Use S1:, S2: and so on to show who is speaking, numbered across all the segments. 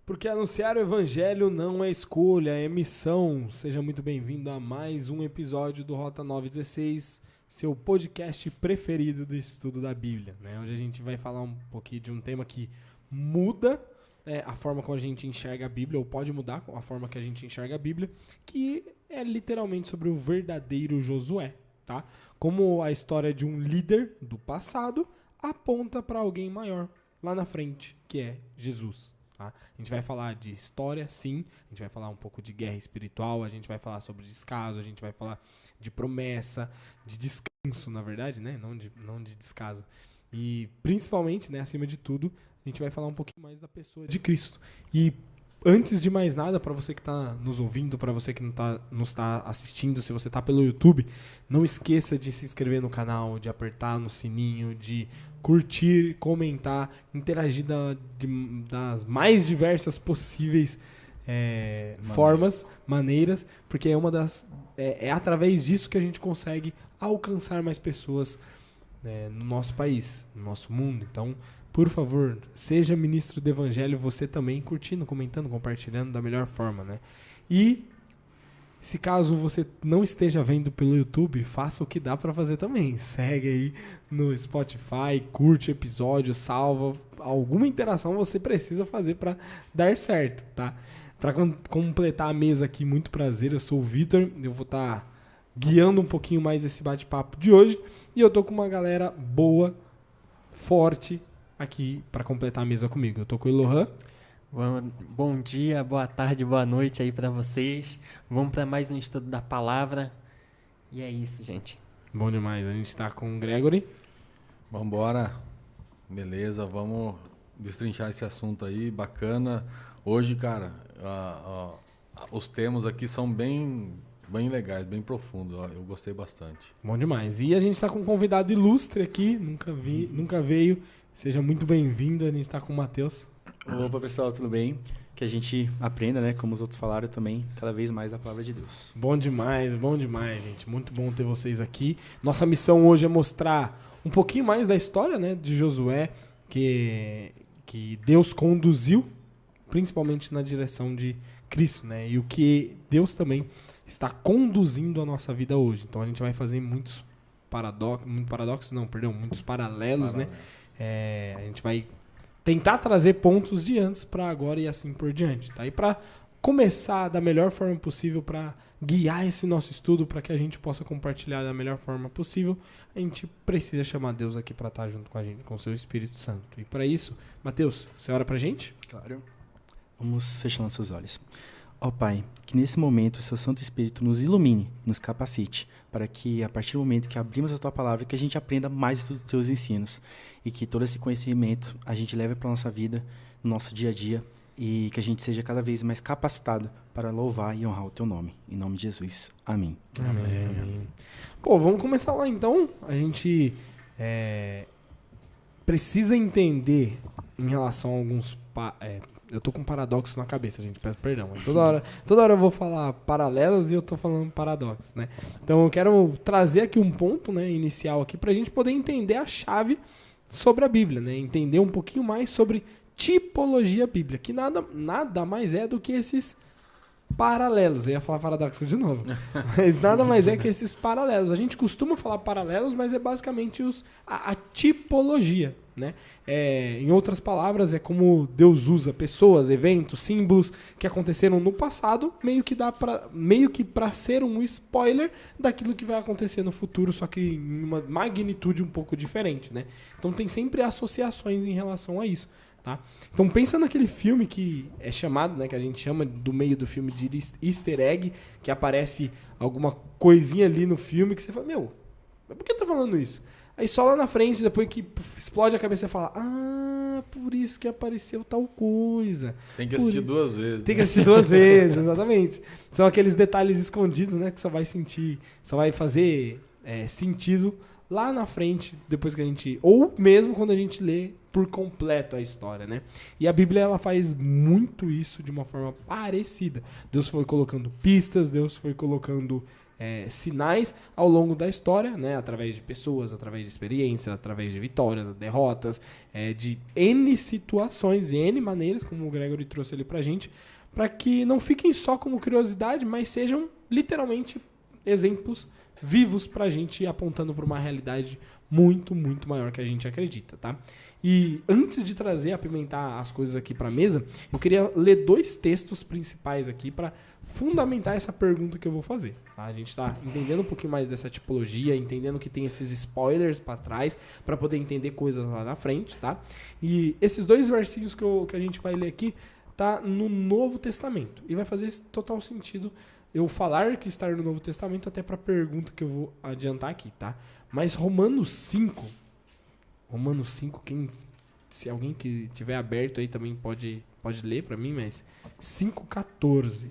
S1: Porque anunciar o evangelho não é escolha, é missão. Seja muito bem-vindo a mais um episódio do Rota 916, seu podcast preferido do estudo da Bíblia, né? Hoje a gente vai falar um pouquinho de um tema que muda a forma como a gente enxerga a Bíblia, ou pode mudar a forma que a gente enxerga a Bíblia, que é literalmente sobre o verdadeiro Josué, tá? Como a história de um líder do passado aponta para alguém maior lá na frente, que é Jesus. Tá? A gente vai falar de história, sim. A gente vai falar um pouco de guerra espiritual. A gente vai falar sobre descaso. A gente vai falar de promessa, de descanso, na verdade, né? Não de descaso. E principalmente, né, acima de tudo, a gente vai falar um pouquinho mais da pessoa de Cristo. E antes de mais nada, para você que está nos ouvindo, para você que nos está assistindo, se você está pelo YouTube, não esqueça de se inscrever no canal, de apertar no sininho, de curtir, comentar, interagir das mais diversas possíveis maneiras, porque é através disso que a gente consegue alcançar mais pessoas no nosso país, no nosso mundo. Então, por favor, seja ministro do evangelho você também, curtindo, comentando, compartilhando da melhor forma, né? E se caso você não esteja vendo pelo YouTube, faça o que dá pra fazer também. Segue aí no Spotify, curte o episódio, salva. Alguma interação você precisa fazer pra dar certo, tá? Pra completar a mesa aqui, muito prazer, eu sou o Vitor, eu vou estar guiando um pouquinho mais esse bate-papo de hoje. E eu tô com uma galera boa, forte, aqui pra completar a mesa comigo. Eu tô com o Elohan.
S2: Bom dia, boa tarde, boa noite aí pra vocês. Vamos pra mais um estudo da palavra. E é isso, gente.
S1: Bom demais. A gente tá com o Gregory.
S3: Vambora. Beleza, vamos destrinchar esse assunto aí, bacana. Hoje, cara, os temas aqui são bem legais, bem profundos. Eu gostei bastante.
S1: Bom demais. E a gente tá com um convidado ilustre aqui, nunca veio. Seja muito bem-vindo. A gente tá com o Matheus.
S4: Opa, pessoal, tudo bem? Que a gente aprenda, né, como os outros falaram também, cada vez mais da palavra de Deus.
S1: Bom demais, gente. Muito bom ter vocês aqui. Nossa missão hoje é mostrar um pouquinho mais da história, né, de Josué, que Deus conduziu, principalmente na direção de Cristo, né, e o que Deus também está conduzindo a nossa vida hoje. Então a gente vai fazer muitos paralelos, né? A gente vai tentar trazer pontos de antes para agora e assim por diante, tá? E para começar da melhor forma possível, para guiar esse nosso estudo, para que a gente possa compartilhar da melhor forma possível, a gente precisa chamar Deus aqui para estar junto com a gente, com o seu Espírito Santo. E para isso, Matheus, você ora pra gente?
S4: Claro. Vamos fechar nossos olhos. Ó Pai, que nesse momento o seu Santo Espírito nos ilumine, nos capacite, para que a partir do momento que abrimos a Tua Palavra, que a gente aprenda mais dos Teus ensinos e que todo esse conhecimento a gente leve para a nossa vida, no nosso dia a dia, e que a gente seja cada vez mais capacitado para louvar e honrar o Teu nome. Em nome de Jesus. Amém.
S1: Amém. Pô, vamos começar lá então. A gente precisa entender em relação a alguns... eu tô com paradoxo na cabeça, gente, peço perdão. Mas toda hora eu vou falar paralelos e eu tô falando paradoxos, né? Então eu quero trazer aqui um ponto, né, inicial aqui pra gente poder entender a chave sobre a Bíblia, né? Entender um pouquinho mais sobre tipologia bíblica, que nada mais é do que esses paralelos. Eu ia falar paradoxo de novo. Mas nada mais é que esses paralelos. A gente costuma falar paralelos, mas é basicamente a tipologia, né? Em outras palavras, é como Deus usa pessoas, eventos, símbolos que aconteceram no passado, meio que para ser um spoiler daquilo que vai acontecer no futuro, só que em uma magnitude um pouco diferente, né? Então tem sempre associações em relação a isso. Tá? Então pensa naquele filme que é chamado, né, que a gente chama do meio do filme de easter egg, que aparece alguma coisinha ali no filme que você fala, meu, mas por que tá falando isso? Aí só lá na frente, depois que explode a cabeça, você fala, por isso que apareceu tal coisa.
S3: Tem que assistir duas vezes.
S1: Tem que assistir duas vezes, exatamente. São aqueles detalhes escondidos, né, que só vai fazer sentido lá na frente, depois que a gente... Ou mesmo quando a gente lê por completo a história, né? E a Bíblia, ela faz muito isso de uma forma parecida. Deus foi colocando pistas, Deus foi colocando sinais ao longo da história, né? Através de pessoas, através de experiência, através de vitórias, derrotas, de N situações e N maneiras, como o Gregory trouxe ali pra gente, para que não fiquem só como curiosidade, mas sejam literalmente exemplos vivos pra gente, apontando para uma realidade muito, muito maior que a gente acredita, tá? E antes de apimentar as coisas aqui pra mesa, eu queria ler 2 textos principais aqui para fundamentar essa pergunta que eu vou fazer, tá? A gente tá entendendo um pouquinho mais dessa tipologia, entendendo que tem esses spoilers para trás, para poder entender coisas lá na frente, tá? E esses 2 versinhos que a gente vai ler aqui tá no Novo Testamento, e vai fazer total sentido eu falar que está no Novo Testamento até para a pergunta que eu vou adiantar aqui, tá? Mas Romanos 5, se alguém que tiver aberto aí também pode ler para mim, mas 5,14.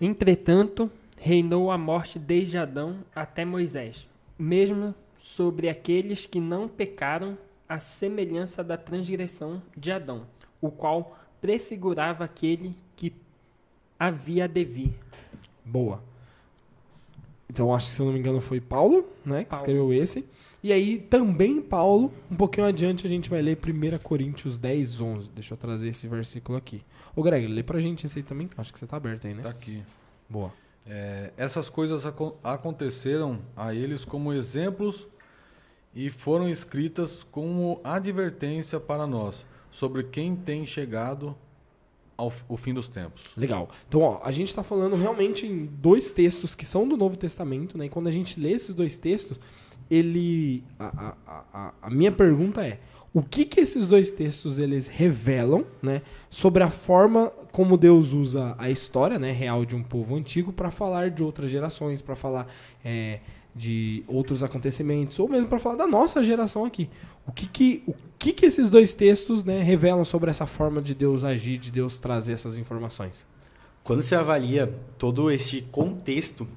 S2: Entretanto, reinou a morte desde Adão até Moisés, mesmo sobre aqueles que não pecaram, à semelhança da transgressão de Adão, o qual prefigurava aquele que havia de vir.
S1: Boa. Então, acho que, se eu não me engano, foi Paulo, né, que escreveu esse. E aí, também Paulo, um pouquinho adiante, a gente vai ler 1 Coríntios 10, 11. Deixa eu trazer esse versículo aqui. Ô, Greg, lê pra gente esse aí também. Acho que você tá aberto aí, né?
S3: Tá aqui.
S1: Boa.
S3: Essas coisas aconteceram a eles como exemplos e foram escritas como advertência para nós, sobre quem tem chegado o fim dos tempos.
S1: Legal. Então, ó, a gente está falando realmente em 2 textos que são do Novo Testamento, né? E quando a gente lê esses 2 textos, a minha pergunta é: o que esses 2 textos eles revelam, né, sobre a forma como Deus usa a história, né, real de um povo antigo para falar de outras gerações, para falar de outros acontecimentos, ou mesmo para falar da nossa geração aqui? O que esses 2 textos, né, revelam sobre essa forma de Deus agir, de Deus trazer essas informações?
S4: Quando você avalia todo esse contexto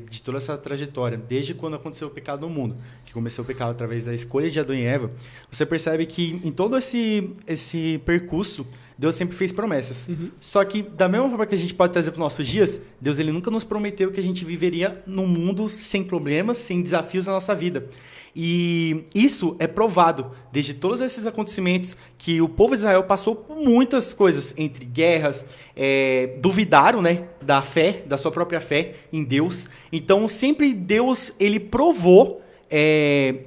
S4: de toda essa trajetória, desde quando aconteceu o pecado no mundo, que começou o pecado através da escolha de Adão e Eva, você percebe que em todo esse percurso, Deus sempre fez promessas. Uhum. Só que, da mesma forma que a gente pode trazer para os nossos dias, Deus ele nunca nos prometeu que a gente viveria num mundo sem problemas, sem desafios na nossa vida. E isso é provado desde todos esses acontecimentos que o povo de Israel passou por muitas coisas, entre guerras, duvidaram, né, da fé, da sua própria fé em Deus. Então, sempre Deus ele provou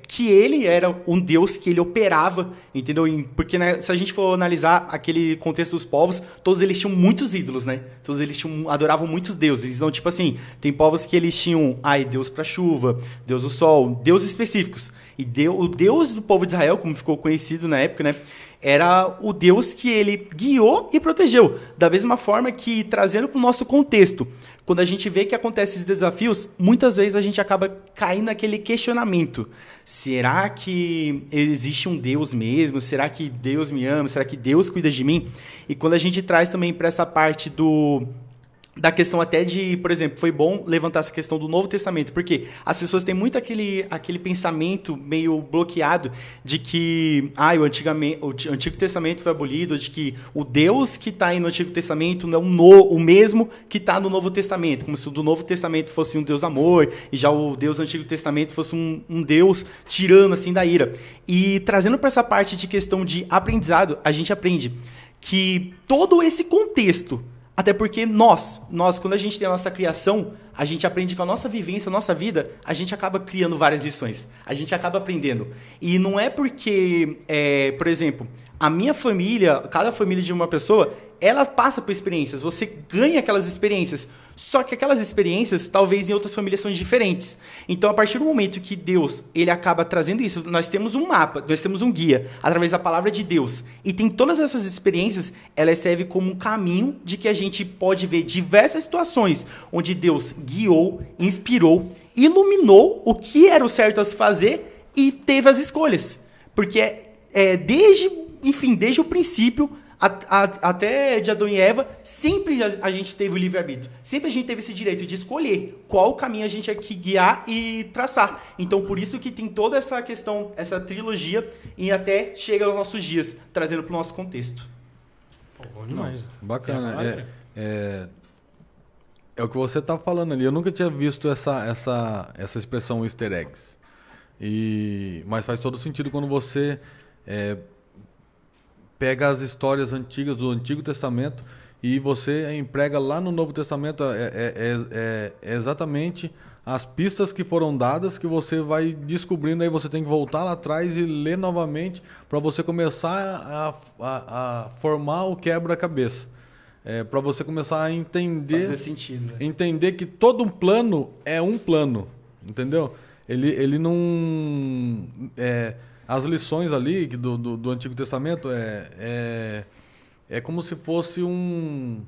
S4: que ele era um Deus que ele operava, entendeu? Porque, né, se a gente for analisar aquele contexto dos povos, todos eles tinham muitos ídolos, né? Todos eles adoravam muitos deuses. Então, tipo assim, tem povos que eles tinham Deus para chuva, Deus do sol, deuses específicos. E o Deus do povo de Israel, como ficou conhecido na época, né, era o Deus que ele guiou e protegeu. Da mesma forma que, trazendo para o nosso contexto, quando a gente vê que acontecem esses desafios, muitas vezes a gente acaba caindo naquele questionamento. Será que existe um Deus mesmo? Será que Deus me ama? Será que Deus cuida de mim? E quando a gente traz também para essa parte da questão até de, por exemplo, foi bom levantar essa questão do Novo Testamento, porque as pessoas têm muito aquele pensamento meio bloqueado de que o Antigo Testamento foi abolido, de que o Deus que está aí no Antigo Testamento não é o mesmo que está no Novo Testamento, como se o do Novo Testamento fosse um Deus do amor, e já o Deus do Antigo Testamento fosse um Deus tirano assim da ira. E trazendo para essa parte de questão de aprendizado, a gente aprende que todo esse contexto, até porque nós, quando a gente tem a nossa criação, a gente aprende com a nossa vivência, a nossa vida, a gente acaba criando várias lições. A gente acaba aprendendo. E não é porque, por exemplo, a minha família, cada família de uma pessoa, ela passa por experiências. Você ganha aquelas experiências. Só que aquelas experiências, talvez em outras famílias, são diferentes. Então, a partir do momento que Deus ele acaba trazendo isso, nós temos um mapa, nós temos um guia, através da palavra de Deus. E tem todas essas experiências, elas servem como um caminho de que a gente pode ver diversas situações onde Deus guiou, inspirou, iluminou o que era o certo a se fazer e teve as escolhas. Porque desde o princípio, até de Adão e Eva, sempre a gente teve o livre-arbítrio. Sempre a gente teve esse direito de escolher qual caminho a gente tinha que guiar e traçar. Então, por isso que tem toda essa questão, essa trilogia, e até chega aos nossos dias, trazendo para o nosso contexto.
S1: Bom demais.
S3: Bacana. É o que você tá falando ali. Eu nunca tinha visto essa expressão easter eggs. Mas faz todo sentido quando você pega as histórias antigas do Antigo Testamento e você emprega lá no Novo Testamento. É exatamente as pistas que foram dadas que você vai descobrindo. Aí você tem que voltar lá atrás e ler novamente para você começar a formar o quebra-cabeça. Para você começar a entender...
S4: Fazer sentido, né?
S3: Entender que todo um plano é um plano, entendeu? Ele não... as lições ali do Antigo Testamento é como se fosse um...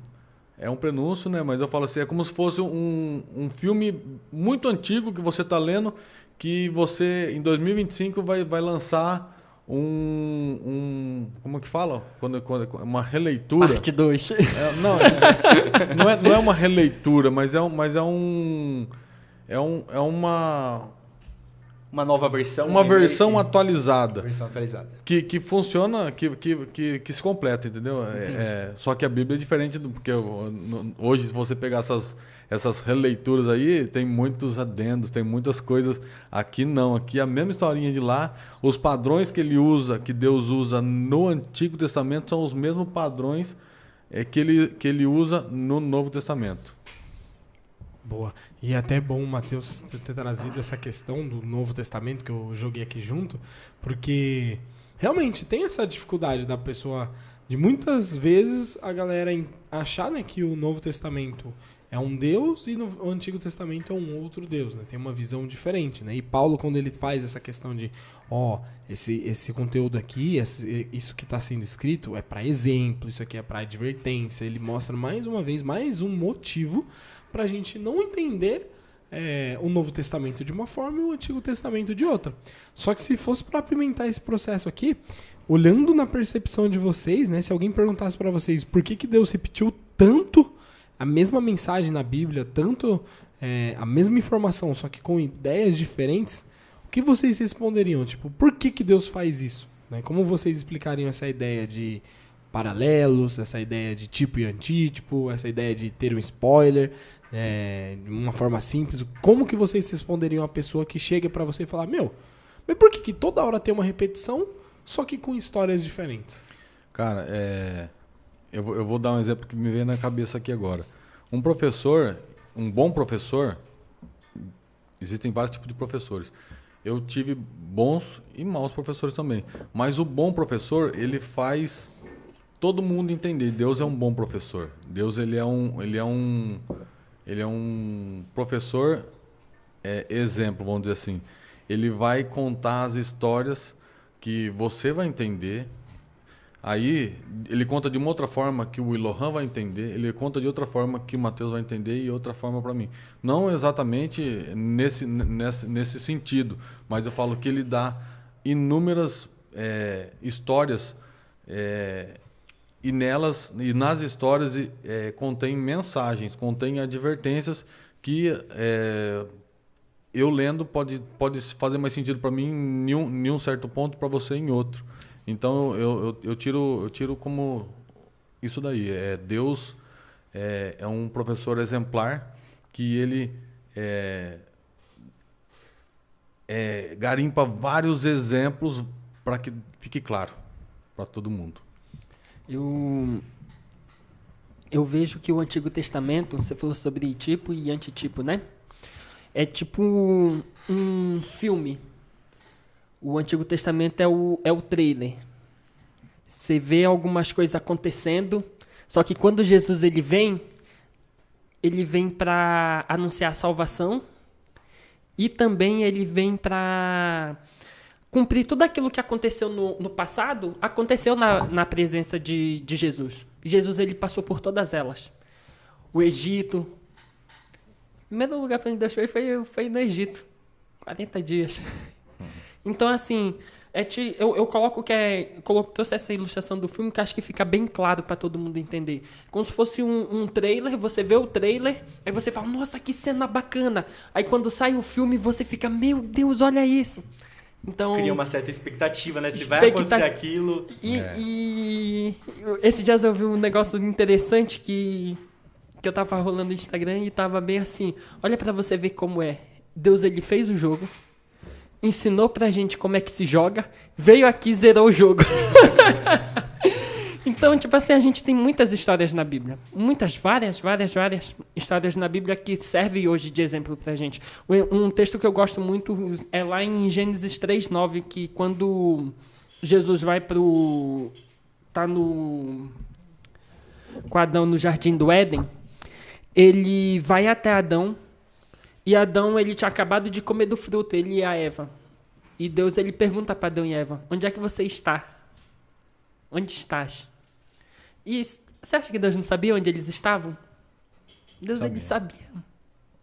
S3: É um prenúncio, né? Mas eu falo assim, é como se fosse um filme muito antigo que você está lendo, que você, em 2025, vai lançar como que fala? Quando uma releitura.
S4: Parte 2.
S3: Não é uma releitura, mas é
S4: Uma nova versão.
S3: Uma versão atualizada.
S4: Versão atualizada.
S3: Que funciona, que se completa, entendeu? Só que a Bíblia é diferente, porque hoje, se você pegar essas releituras aí, tem muitos adendos, tem muitas coisas. Aqui não, aqui é a mesma historinha de lá. Os padrões que que Deus usa no Antigo Testamento são os mesmos padrões que ele usa no Novo Testamento.
S1: Boa. E é até bom o Matheus ter trazido essa questão do Novo Testamento, que eu joguei aqui junto, porque realmente tem essa dificuldade da pessoa, de muitas vezes a galera achar, né, que o Novo Testamento é um Deus e o Antigo Testamento é um outro Deus, né? Tem uma visão diferente, né? E Paulo, quando ele faz essa questão de, esse conteúdo aqui, isso que está sendo escrito é para exemplo, isso aqui é para advertência, ele mostra mais uma vez, mais um motivo para a gente não entender o Novo Testamento de uma forma e o Antigo Testamento de outra. Só que se fosse para apimentar esse processo aqui, olhando na percepção de vocês, né? Se alguém perguntasse para vocês por que Deus repetiu tanto a mesma mensagem na Bíblia, tanto a mesma informação, só que com ideias diferentes, o que vocês responderiam? Tipo, por que Deus faz isso? Né? Como vocês explicariam essa ideia de paralelos, essa ideia de tipo e antítipo, essa ideia de ter um spoiler, de uma forma simples? Como que vocês responderiam a pessoa que chega pra você e fala, mas por que toda hora tem uma repetição, só que com histórias diferentes?
S3: Cara, eu vou dar um exemplo que me veio na cabeça aqui agora. Um professor, um bom professor, existem vários tipos de professores. Eu tive bons e maus professores também. Mas o bom professor, ele faz todo mundo entender. Deus é um bom professor. Deus ele é um professor exemplo, vamos dizer assim. Ele vai contar as histórias que você vai entender. Aí ele conta de uma outra forma que o Ilohan vai entender, ele conta de outra forma que o Matheus vai entender e outra forma para mim. Não exatamente nesse sentido, mas eu falo que ele dá inúmeras histórias e nas histórias contém mensagens, contém advertências que eu lendo pode fazer mais sentido para mim em um certo ponto, para você em outro. Então eu tiro como isso daí. Deus é um professor exemplar que ele garimpa vários exemplos para que fique claro para todo mundo.
S2: Eu vejo que o Antigo Testamento, você falou sobre tipo e antitipo, né? É tipo um filme. O Antigo Testamento é o trailer. Você vê algumas coisas acontecendo, só que quando Jesus ele vem para anunciar a salvação e também ele vem para cumprir tudo aquilo que aconteceu no passado, aconteceu na presença de Jesus. Jesus ele passou por todas elas. O Egito. O primeiro lugar para onde Deus foi no Egito. 40 dias. Então, assim, eu coloco trouxe essa ilustração do filme que acho que fica bem claro para todo mundo entender. Como se fosse um trailer, você vê o trailer, aí você fala, nossa, que cena bacana. Aí quando sai o filme, você fica, meu Deus, olha isso. Então,
S4: cria uma certa expectativa, né? Se vai acontecer aquilo.
S2: E esse dia eu vi um negócio interessante que que eu tava rolando no Instagram e tava bem assim, olha pra você ver como é. Deus, ele fez o jogo, ensinou pra gente como é que se joga, veio aqui e zerou o jogo. Então, tipo assim, a gente tem muitas histórias na Bíblia. Várias histórias na Bíblia que servem hoje de exemplo pra gente. Um texto que eu gosto muito é lá em Gênesis 3:9, que quando Jesus vai tá com Adão no Jardim do Éden, ele vai até Adão, e Adão, ele tinha acabado de comer do fruto, ele e a Eva. E Deus, ele pergunta para Adão e Eva, onde é que você está? Onde estás? E você acha que Deus não sabia onde eles estavam? Deus, ele sabia.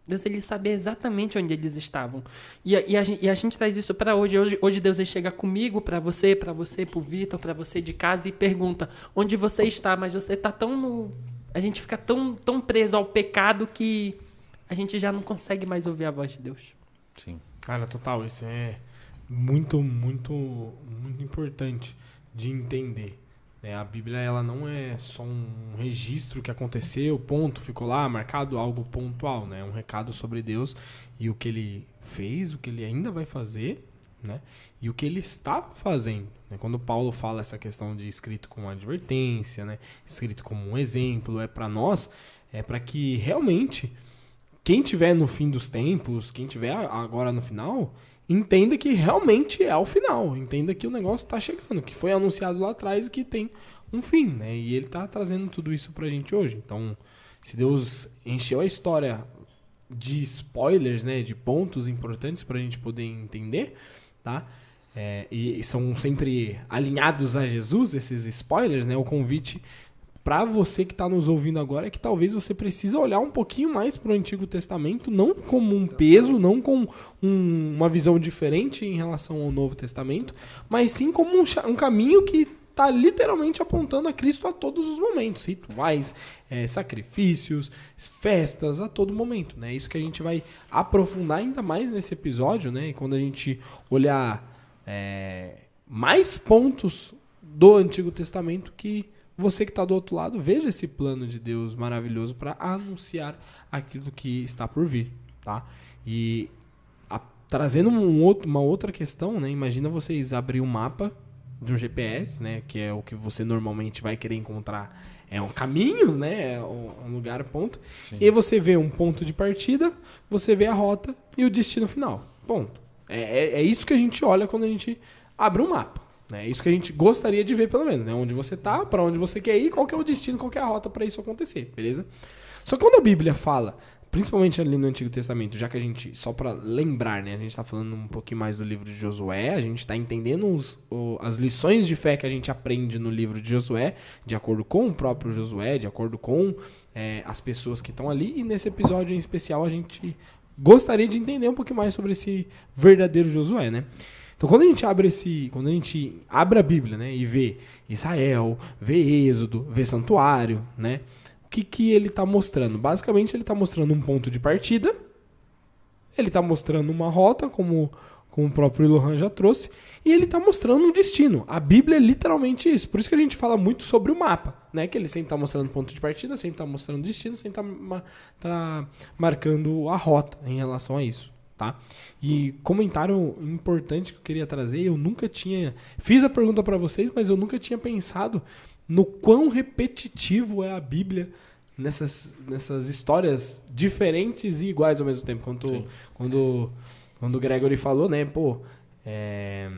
S2: Deus, ele sabia exatamente onde eles estavam. E a gente traz isso para hoje. Hoje Deus, ele chega comigo, para você, pro Vitor, para você de casa e pergunta, onde você está? Mas você está a gente fica tão preso ao pecado que a gente já não consegue mais ouvir a voz de Deus.
S3: Sim.
S1: Cara, total, isso é muito importante de entender. A Bíblia, ela não é só um registro que aconteceu, ponto, ficou lá marcado, algo pontual, né? É um recado sobre Deus e o que ele fez, o que ele ainda vai fazer, né? E o que ele está fazendo, né? Quando Paulo fala essa questão de escrito como advertência, né? Escrito como um exemplo, é para nós, é para que realmente quem tiver no fim dos tempos, quem tiver agora no final, entenda que realmente é o final, entenda que o negócio está chegando, que foi anunciado lá atrás e que tem um fim, né? E ele está trazendo tudo isso pra gente hoje. Então, se Deus encheu a história de spoilers, né, de pontos importantes pra gente poder entender, tá? E são sempre alinhados a Jesus, esses spoilers, né? O convite para você que está nos ouvindo agora é que talvez você precise olhar um pouquinho mais para o Antigo Testamento, não como um peso, não com uma visão diferente em relação ao Novo Testamento, mas sim como um caminho que está literalmente apontando a Cristo a todos os momentos, rituais, sacrifícios, festas, a todo momento, né? Isso que a gente vai aprofundar ainda mais nesse episódio, né? E quando a gente olhar mais pontos do Antigo Testamento que você que está do outro lado, veja esse plano de Deus maravilhoso para anunciar aquilo que está por vir, tá? E trazendo uma outra questão, né? Imagina vocês abrir um mapa de um GPS, né? Que é o que você normalmente vai querer encontrar. Caminhos, né? É um lugar, ponto. Sim. E aí você vê um ponto de partida, você vê a rota e o destino final. Ponto. É isso que a gente olha quando a gente abre um mapa. É isso que a gente gostaria de ver, pelo menos, né? Onde você tá, para onde você quer ir, qual que é o destino, qual que é a rota para isso acontecer, beleza? Só que quando a Bíblia fala, principalmente ali no Antigo Testamento, já que a gente, só para lembrar, né? A gente tá falando um pouquinho mais do livro de Josué, a gente tá entendendo as lições de fé que a gente aprende no livro de Josué, de acordo com o próprio Josué, de acordo com as pessoas que estão ali, e nesse episódio em especial a gente gostaria de entender um pouquinho mais sobre esse verdadeiro Josué, né? Então, quando a gente abre a Bíblia, né, e vê Israel, vê Êxodo, vê Santuário, né, o que ele está mostrando? Basicamente, ele está mostrando um ponto de partida, ele está mostrando uma rota, como o próprio Lohan já trouxe, e ele está mostrando um destino. A Bíblia é literalmente isso. Por isso que a gente fala muito sobre o mapa, né, que ele sempre está mostrando ponto de partida, sempre está mostrando destino, sempre está marcando a rota em relação a isso. Tá? E comentário importante que eu queria trazer, eu nunca tinha... Fiz a pergunta para vocês, mas eu nunca tinha pensado no quão repetitivo é a Bíblia nessas histórias diferentes e iguais ao mesmo tempo. Quando o Gregory falou, né, pô, é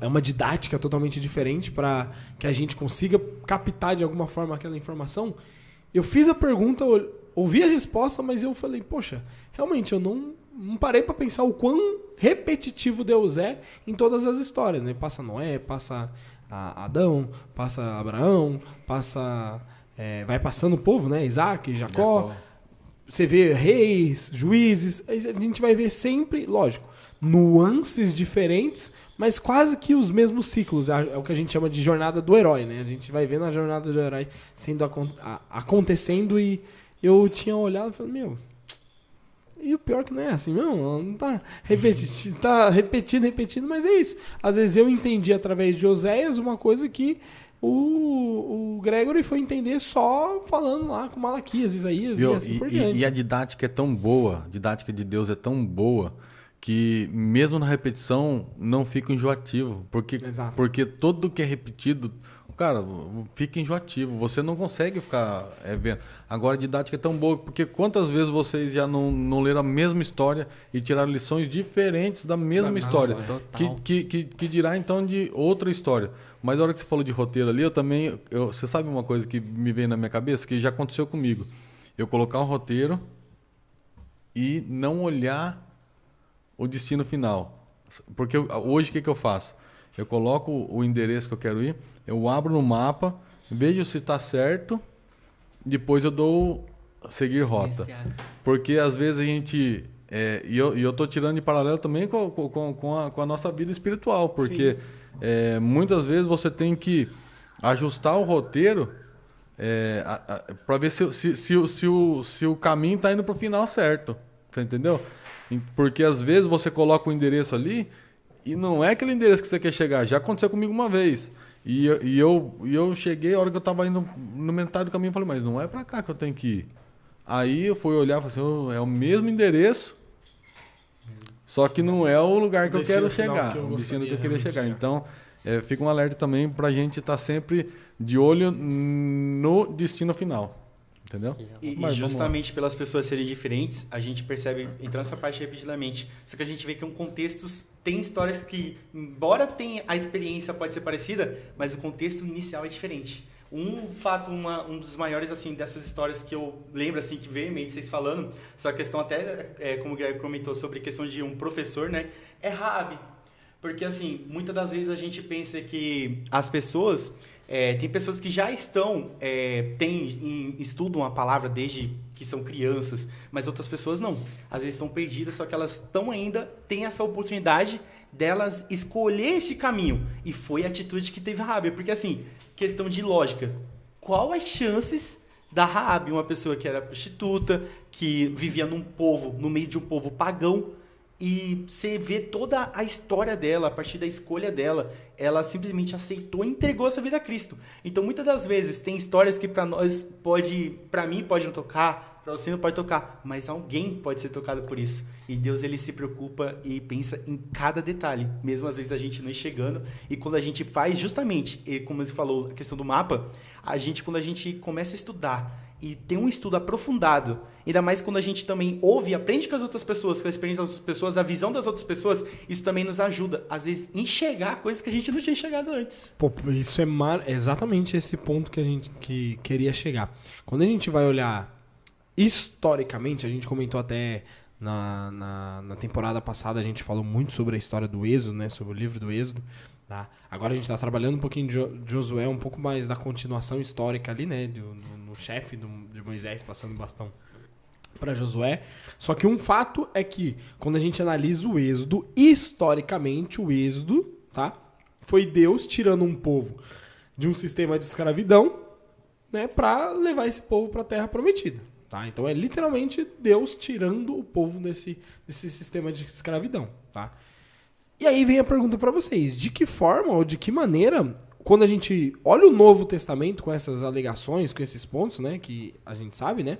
S1: uma didática totalmente diferente para que a gente consiga captar de alguma forma aquela informação. Eu fiz a pergunta, ouvi a resposta, mas eu falei, poxa, realmente eu não parei para pensar o quão repetitivo Deus é em todas as histórias, né? Passa Noé, passa Adão, passa Abraão, vai passando o povo, né? Isaac, Jacó. Você vê reis, juízes, a gente vai ver sempre, lógico, nuances diferentes, mas quase que os mesmos ciclos. É o que a gente chama de jornada do herói, né? A gente vai vendo a jornada do herói acontecendo e eu tinha olhado e falei, meu... E o pior que não é assim, não tá repetindo, tá repetindo, mas é isso. Às vezes eu entendi através de Oséias uma coisa que o Gregory foi entender só falando lá com Malaquias, Isaías e assim por diante.
S3: E a didática é tão boa, a didática de Deus é tão boa, que mesmo na repetição não fica enjoativo.
S1: Exato.
S3: Porque tudo que é repetido, cara, fica enjoativo. Você não consegue ficar vendo. Agora a didática é tão boa, porque quantas vezes vocês já não leram a mesma história e tiraram lições diferentes da mesma história? Que dirá então de outra história. Mas na hora que você falou de roteiro ali, você sabe uma coisa que me veio na minha cabeça, que já aconteceu comigo. Eu colocar um roteiro e não olhar o destino final. Porque hoje o que eu faço? Eu coloco o endereço que eu quero ir, eu abro no mapa, vejo se está certo, depois eu dou seguir rota. Porque às vezes a gente... e eu estou tirando de paralelo também com a nossa vida espiritual, porque muitas vezes você tem que ajustar o roteiro para ver se o caminho está indo para o final certo. Você entendeu? Porque às vezes você coloca o endereço ali e não é aquele endereço que você quer chegar. Já aconteceu comigo uma vez. E eu cheguei, a hora que eu estava indo no metade do caminho, eu falei, mas não é para cá que eu tenho que ir. Aí eu fui olhar e falei assim, é o mesmo endereço, só que não é o lugar que eu quero chegar, o destino que eu queria chegar. Então, fica um alerta também para a gente estar sempre de olho no destino final. Entendeu?
S4: E justamente pelas pessoas serem diferentes, a gente percebe, entrando nessa parte repetidamente, só que a gente vê que contextos tem histórias que, embora tenha a experiência pode ser parecida, mas o contexto inicial é diferente. Um fato, um dos maiores assim dessas histórias que eu lembro assim que veio em mente vocês falando, só a questão até como o Guilherme comentou sobre a questão de um professor, né? É Raabe. Porque assim, muitas das vezes a gente pensa que as pessoas tem pessoas que já estão, estudam a palavra desde que são crianças, mas outras pessoas não. Às vezes estão perdidas, só que elas têm essa oportunidade delas escolher esse caminho. E foi a atitude que teve Raabe. Porque assim, questão de lógica, qual as chances da Raabe, uma pessoa que era prostituta, que vivia no meio de um povo pagão, e você vê toda a história dela, a partir da escolha dela, ela simplesmente aceitou e entregou essa vida a Cristo. Então, muitas das vezes, tem histórias que para mim pode não tocar, para você não pode tocar, mas alguém pode ser tocado por isso. E Deus, ele se preocupa e pensa em cada detalhe, mesmo às vezes a gente não chegando. E quando a gente faz justamente, como você falou, a questão do mapa, quando a gente começa a estudar e tem um estudo aprofundado, ainda mais quando a gente também ouve e aprende com as outras pessoas, com a experiência das outras pessoas, a visão das outras pessoas, isso também nos ajuda, às vezes, a enxergar coisas que a gente não tinha enxergado antes.
S1: Pô, isso é exatamente esse ponto que a gente queria chegar. Quando a gente vai olhar historicamente, a gente comentou até na temporada passada, a gente falou muito sobre a história do Êxodo, né, sobre o livro do Êxodo. Tá? Agora a gente está trabalhando um pouquinho de Josué, um pouco mais da continuação histórica ali, né? No chefe de Moisés passando o bastão para Josué. Só que um fato é que quando a gente analisa o Êxodo, historicamente o Êxodo, tá? Foi Deus tirando um povo de um sistema de escravidão, né? Para levar esse povo para a Terra Prometida. Tá? Então é literalmente Deus tirando o povo desse sistema de escravidão. Tá? E aí vem a pergunta para vocês, de que forma ou de que maneira, quando a gente olha o Novo Testamento com essas alegações, com esses pontos, né, que a gente sabe, né,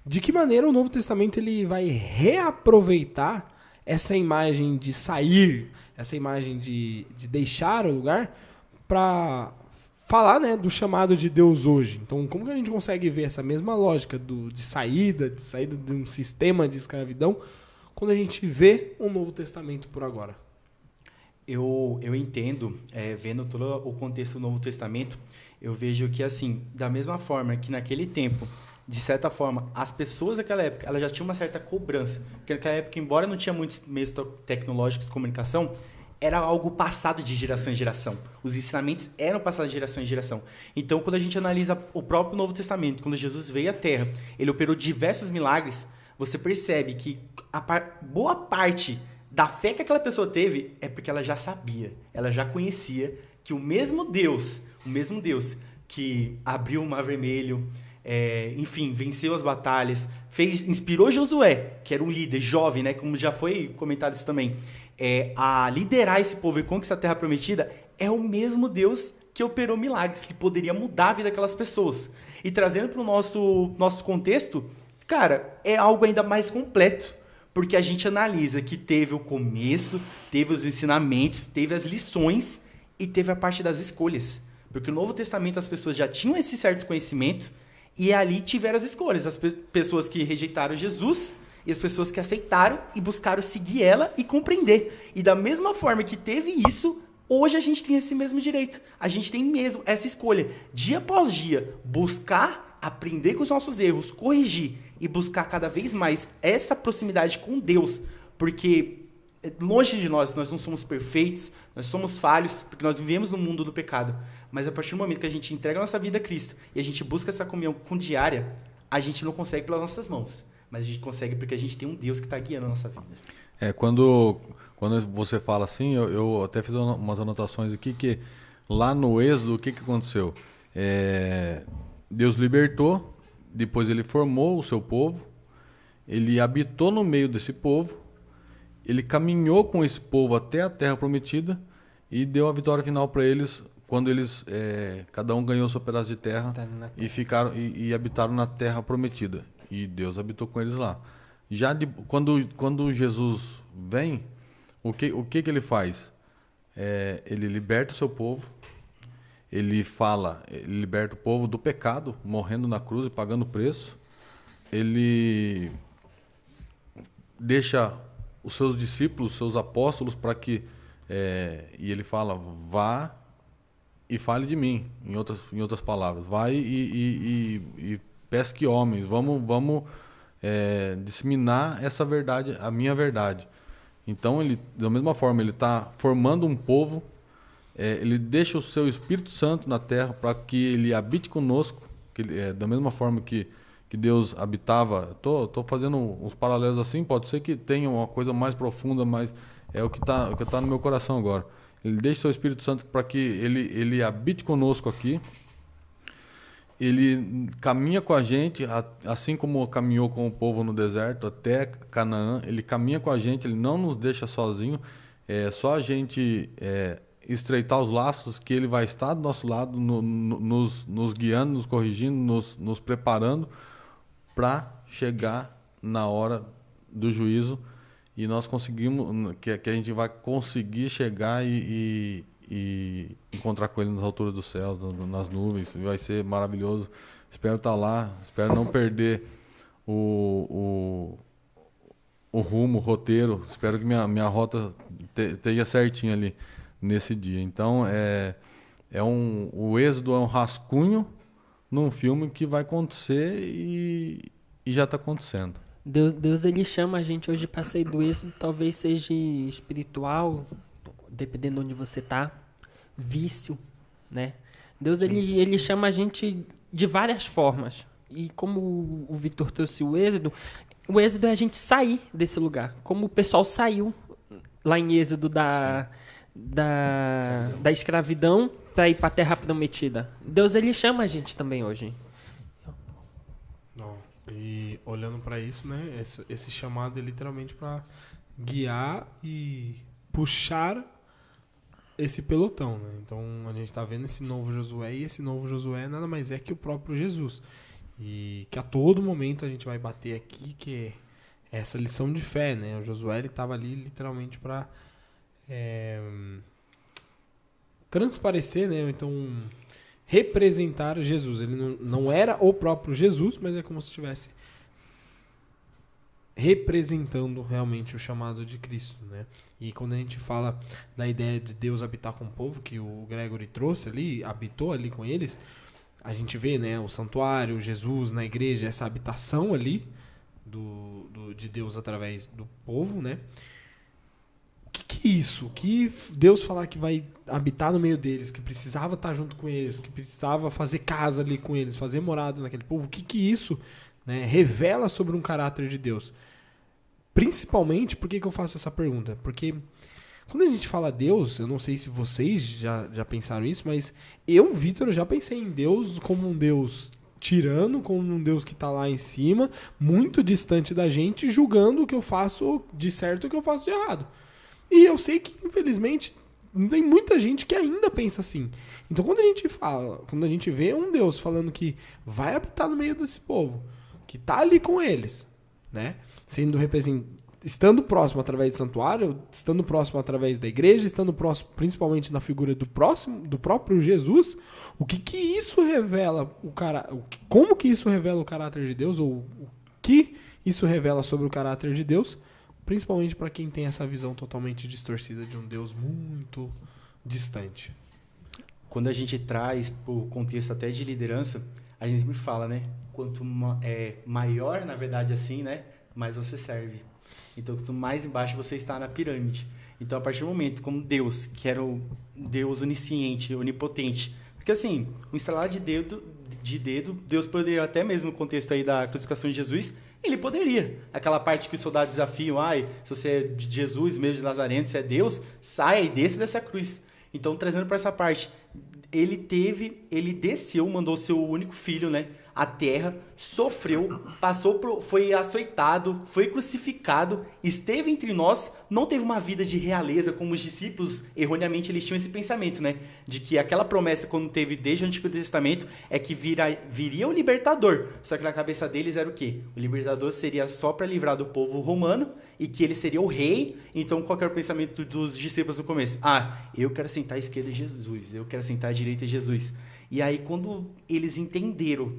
S1: de que maneira o Novo Testamento ele vai reaproveitar essa imagem de sair, essa imagem de deixar o lugar para falar, né, do chamado de Deus hoje. Então, como que a gente consegue ver essa mesma lógica de saída de um sistema de escravidão quando a gente vê o Novo Testamento por agora?
S4: Eu entendo, vendo todo o contexto do Novo Testamento, eu vejo que, assim, da mesma forma que naquele tempo, de certa forma, as pessoas daquela época, elas já tinham uma certa cobrança. Porque naquela época, embora não tinha muitos meios tecnológicos de comunicação, era algo passado de geração em geração. Os ensinamentos eram passados de geração em geração. Então, quando a gente analisa o próprio Novo Testamento, quando Jesus veio à Terra, ele operou diversos milagres, você percebe que boa parte da fé que aquela pessoa teve é porque ela já sabia, ela já conhecia que o mesmo Deus que abriu o Mar Vermelho, enfim, venceu as batalhas, inspirou Josué, que era um líder jovem, né, como já foi comentado isso também, a liderar esse povo e conquistar a Terra Prometida, é o mesmo Deus que operou milagres, que poderia mudar a vida daquelas pessoas. E trazendo para o nosso contexto, cara, é algo ainda mais completo, porque a gente analisa que teve o começo, teve os ensinamentos, teve as lições e teve a parte das escolhas. Porque no Novo Testamento as pessoas já tinham esse certo conhecimento e ali tiveram as escolhas. As pessoas que rejeitaram Jesus e as pessoas que aceitaram e buscaram seguir ela e compreender. E da mesma forma que teve isso, hoje a gente tem esse mesmo direito. A gente tem mesmo essa escolha, dia após dia, buscar aprender com os nossos erros, corrigir e buscar cada vez mais essa proximidade com Deus. Porque longe de nós não somos perfeitos, nós somos falhos, porque nós vivemos no mundo do pecado. Mas a partir do momento que a gente entrega a nossa vida a Cristo e a gente busca essa comunhão diária, a gente não consegue pelas nossas mãos, mas a gente consegue porque a gente tem um Deus que está guiando a nossa vida.
S3: Quando você fala assim, eu até fiz umas anotações aqui, que lá no Êxodo, o que aconteceu? Deus libertou, depois ele formou o seu povo, ele habitou no meio desse povo, ele caminhou com esse povo até a Terra Prometida e deu a vitória final para eles, quando eles, cada um ganhou seu pedaço de terra e ficaram e habitaram na Terra Prometida. E Deus habitou com eles lá. Já quando Jesus vem, o que ele faz? Ele liberta o seu povo, ele liberta o povo do pecado, morrendo na cruz e pagando o preço. Ele deixa os seus discípulos, os seus apóstolos, para que... e ele fala, vá e fale de mim, em outras palavras. Vai e pesque homens, vamos disseminar essa verdade, a minha verdade. Então, da mesma forma, ele está formando um povo, ele deixa o seu Espírito Santo na terra para que ele habite conosco, da mesma forma que Deus habitava. Estou fazendo uns paralelos assim, pode ser que tenha uma coisa mais profunda, mas é o que tá no meu coração agora. Ele deixa o seu Espírito Santo para que ele habite conosco aqui. Ele caminha com a gente, assim como caminhou com o povo no deserto até Canaã. Ele caminha com a gente, ele não nos deixa sozinho. É só a gente estreitar os laços, que ele vai estar do nosso lado, nos guiando, nos corrigindo, nos preparando para chegar na hora do juízo. E nós conseguimos, que a gente vai conseguir chegar e encontrar com ele nas alturas dos céus, nas nuvens. Vai ser maravilhoso. Espero estar lá, espero não perder o rumo, o roteiro. Espero que minha rota esteja certinha ali nesse dia. Então, o Êxodo é um rascunho num filme que vai acontecer e já está acontecendo.
S2: Deus ele chama a gente hoje para sair do êxodo, talvez seja espiritual, dependendo de onde você tá, vício, né? Deus ele chama a gente de várias formas. E como o Vitor trouxe o êxodo é a gente sair desse lugar. Como o pessoal saiu lá em Êxodo da escravidão para ir para a Terra Prometida. Deus ele chama a gente também hoje.
S1: E olhando para isso, né, esse chamado é literalmente para guiar e puxar esse pelotão, né? Então a gente está vendo esse novo Josué, e esse novo Josué nada mais é que o próprio Jesus. E que a todo momento a gente vai bater aqui, que é essa lição de fé, né? O Josué estava ali literalmente para transparecer, né? Então representar Jesus. Ele não era o próprio Jesus, mas é como se estivesse representando realmente o chamado de Cristo, né? E quando a gente fala da ideia de Deus habitar com o povo, que o Gregory trouxe ali, habitou ali com eles, a gente vê, né, o santuário, Jesus na igreja, essa habitação ali de Deus através do povo, né? O que é isso? Que Deus falar que vai habitar no meio deles, que precisava estar junto com eles, que precisava fazer casa ali com eles, fazer morada naquele povo, o que isso, né, revela sobre um caráter de Deus? Principalmente, por que eu faço essa pergunta? Porque quando a gente fala Deus, eu não sei se vocês já pensaram isso, mas eu, Vitor, já pensei em Deus como um Deus tirano, com um Deus que tá lá em cima, muito distante da gente, julgando o que eu faço de certo e o que eu faço de errado. E eu sei que, infelizmente, tem muita gente que ainda pensa assim. Então, quando a gente vê um Deus falando que vai habitar no meio desse povo, que tá ali com eles, né? Sendo estando próximo através do santuário, estando próximo através da igreja, estando próximo principalmente na figura do próprio Jesus, o que isso revela como que isso revela o caráter de Deus, ou o que isso revela sobre o caráter de Deus, principalmente para quem tem essa visão totalmente distorcida de um Deus muito distante.
S4: Quando a gente traz para o contexto até de liderança, a gente sempre fala, né? Quanto maior, na verdade, assim, né? Mais você serve. Então, quanto mais embaixo você está na pirâmide. Então, a partir do momento, como Deus, que era o Deus onisciente, onipotente, porque assim, um estralar de dedo, Deus poderia, até mesmo no contexto aí da crucificação de Jesus, ele poderia. Aquela parte que os soldados desafiam, se você é de Jesus, mesmo de Nazareno, se é Deus, saia e desça dessa cruz. Então, trazendo para essa parte, ele desceu, mandou seu único filho, né? A terra, sofreu, foi açoitado, foi crucificado, esteve entre nós, não teve uma vida de realeza como os discípulos, erroneamente eles tinham esse pensamento, né? De que aquela promessa, quando teve desde o Antigo Testamento, é que viria o libertador. Só que na cabeça deles era o quê? O libertador seria só para livrar do povo romano e que ele seria o rei. Então, qual que era o pensamento dos discípulos no começo? Eu quero sentar à esquerda de Jesus, eu quero sentar à direita de Jesus. E aí, quando eles entenderam,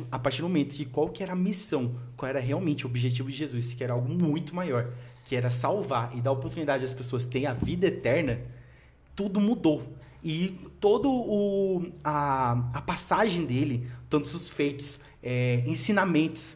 S4: a partir do momento que qual que era a missão, qual era realmente o objetivo de Jesus, que era algo muito maior, que era salvar e dar oportunidade às pessoas terem a vida eterna, tudo mudou. E toda a passagem dele, tantos os feitos, ensinamentos,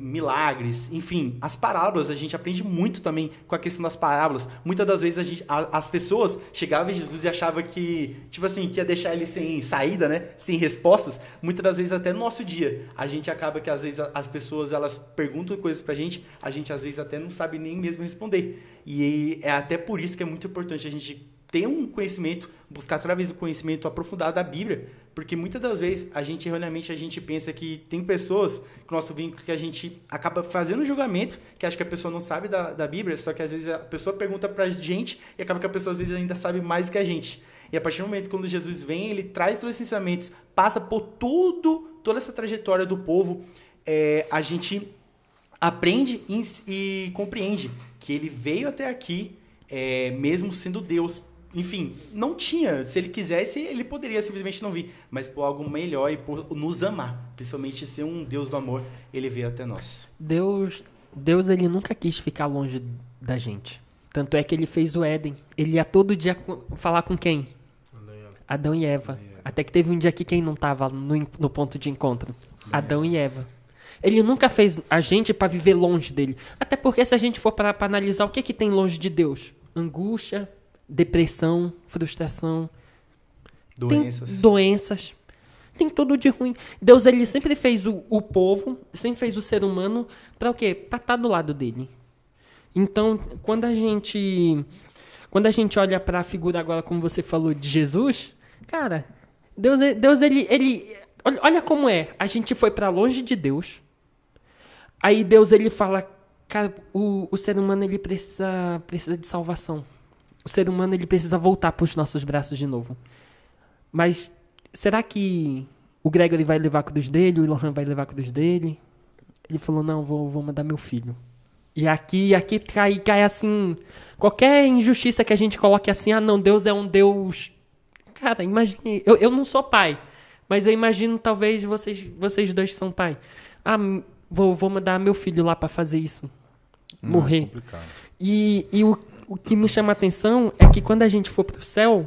S4: milagres, enfim, as parábolas, a gente aprende muito também com a questão das parábolas. Muitas das vezes as pessoas chegavam em Jesus e achavam que, tipo assim, que ia deixar ele sem saída, né? Sem respostas. Muitas das vezes até no nosso dia, a gente acaba que às vezes as pessoas, elas perguntam coisas pra gente às vezes até não sabe nem mesmo responder. E é até por isso que é muito importante a gente ter um conhecimento, buscar através do conhecimento aprofundado da Bíblia, porque muitas das vezes, erroneamente, a gente pensa que tem pessoas, que o nosso vínculo, que a gente acaba fazendo um julgamento, que acha que a pessoa não sabe da Bíblia, só que às vezes a pessoa pergunta pra gente, e acaba que a pessoa às vezes ainda sabe mais do que a gente. E a partir do momento quando Jesus vem, ele traz todos esses ensinamentos, passa por toda essa trajetória do povo, a gente aprende e compreende que ele veio até aqui, mesmo sendo Deus. Enfim, não tinha. Se ele quisesse, ele poderia simplesmente não vir. Mas por algo melhor e por nos amar. Principalmente ser um Deus do amor, ele veio até nós.
S2: Deus, ele nunca quis ficar longe da gente. Tanto é que ele fez o Éden. Ele ia todo dia falar com quem? Adão e Eva. Até que teve um dia que quem não estava no ponto de encontro? Adão e Eva. Ele nunca fez a gente para viver longe dele. Até porque se a gente for para analisar o que tem longe de Deus? Angústia, depressão, frustração, doenças, tem tudo de ruim. Deus, ele sempre fez o povo, sempre fez o ser humano para o quê? Para estar do lado dele. Então, quando a gente olha para a figura agora, como você falou, de Jesus, cara, Deus ele olha como é. A gente foi para longe de Deus. Aí Deus, ele fala, cara, o ser humano, ele precisa de salvação. O ser humano, ele precisa voltar para os nossos braços de novo. Mas será que o Gregory vai levar a cruz dele? O Lohan vai levar a cruz dele? Ele falou, não, vou mandar meu filho. E aqui cai assim... Qualquer injustiça que a gente coloque assim, não, Deus é um Deus... Cara, imagine... Eu não sou pai, mas eu imagino talvez vocês dois são pai. Vou mandar meu filho lá para fazer isso. Morrer.
S3: Complicado.
S2: E o que me chama a atenção é que quando a gente for pro céu,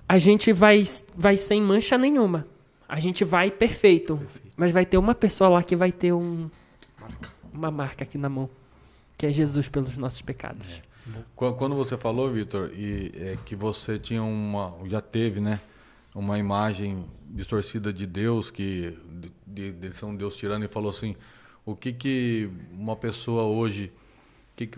S2: a gente vai sem mancha nenhuma. A gente vai perfeito. Mas vai ter uma pessoa lá que vai ter uma marca aqui na mão, que é Jesus pelos nossos pecados.
S3: Quando você falou, Vitor, que você tinha já teve, né, uma imagem distorcida de Deus, de ser um Deus tirano, e falou assim, o que uma pessoa hoje...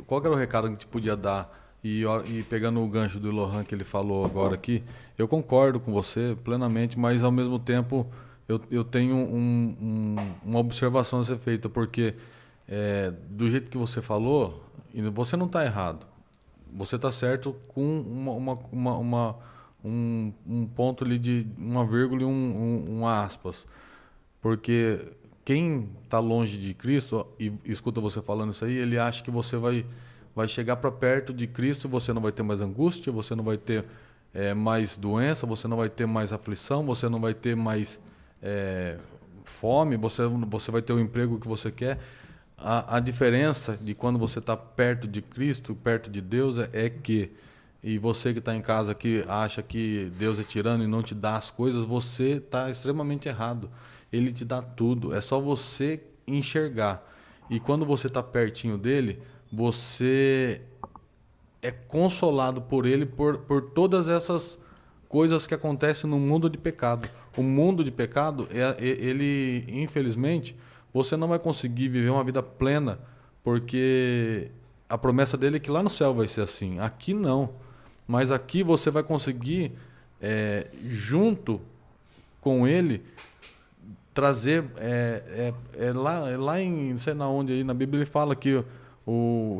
S3: Qual era o recado que a gente podia dar? E pegando o gancho do Lohan que ele falou agora aqui, eu concordo com você plenamente, mas ao mesmo tempo eu tenho uma observação a ser feita, porque do jeito que você falou, você não está errado. Você está certo com um ponto ali de uma vírgula e um aspas. Porque quem está longe de Cristo e escuta você falando isso aí, ele acha que você vai chegar para perto de Cristo, você não vai ter mais angústia, você não vai ter mais doença, você não vai ter mais aflição, você não vai ter mais fome, você vai ter o emprego que você quer. A diferença de quando você está perto de Cristo, perto de Deus, é que, e você que está em casa que acha que Deus é tirano e não te dá as coisas, você está extremamente errado. Ele te dá tudo, é só você enxergar. E quando você está pertinho dele, você é consolado por ele, por todas essas coisas que acontecem no mundo de pecado. O mundo de pecado, ele, infelizmente, você não vai conseguir viver uma vida plena, porque a promessa dele é que lá no céu vai ser assim. Aqui não. Mas aqui você vai conseguir, junto com ele, trazer... lá em, não sei na onde, aí na Bíblia ele fala que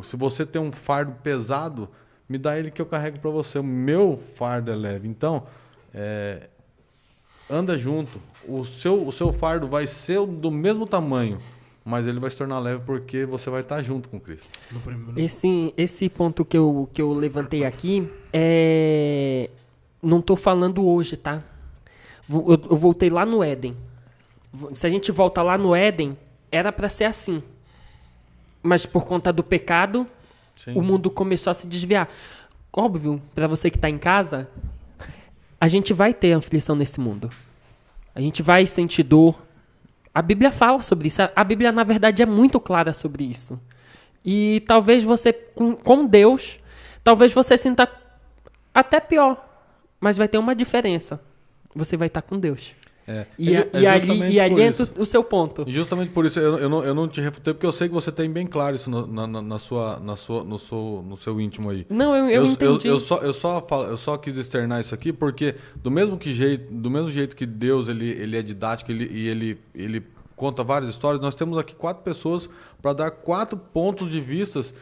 S3: se você tem um fardo pesado, me dá ele que eu carrego para você. O meu fardo é leve. Então, anda junto. O seu fardo vai ser do mesmo tamanho, mas ele vai se tornar leve porque você vai estar junto com Cristo.
S2: Esse ponto que eu levantei aqui, não estou falando hoje, tá? Eu voltei lá no Éden. Se a gente volta lá no Éden, era para ser assim. Mas por conta do pecado, sim, o mundo começou a se desviar. Óbvio, para você que está em casa, a gente vai ter aflição nesse mundo. A gente vai sentir dor. A Bíblia fala sobre isso. A Bíblia, na verdade, é muito clara sobre isso. E talvez você, com Deus, talvez você sinta até pior. Mas vai ter uma diferença. Você vai estar com Deus. E ali entra o seu ponto.
S3: E justamente por isso eu não te refutei, porque eu sei que você tem bem claro isso no seu íntimo aí.
S2: Não, eu entendi.
S3: Eu só quis externar isso aqui porque do mesmo jeito que Deus ele é didático e ele conta várias histórias, nós temos aqui 4 pessoas para dar 4 pontos de vistas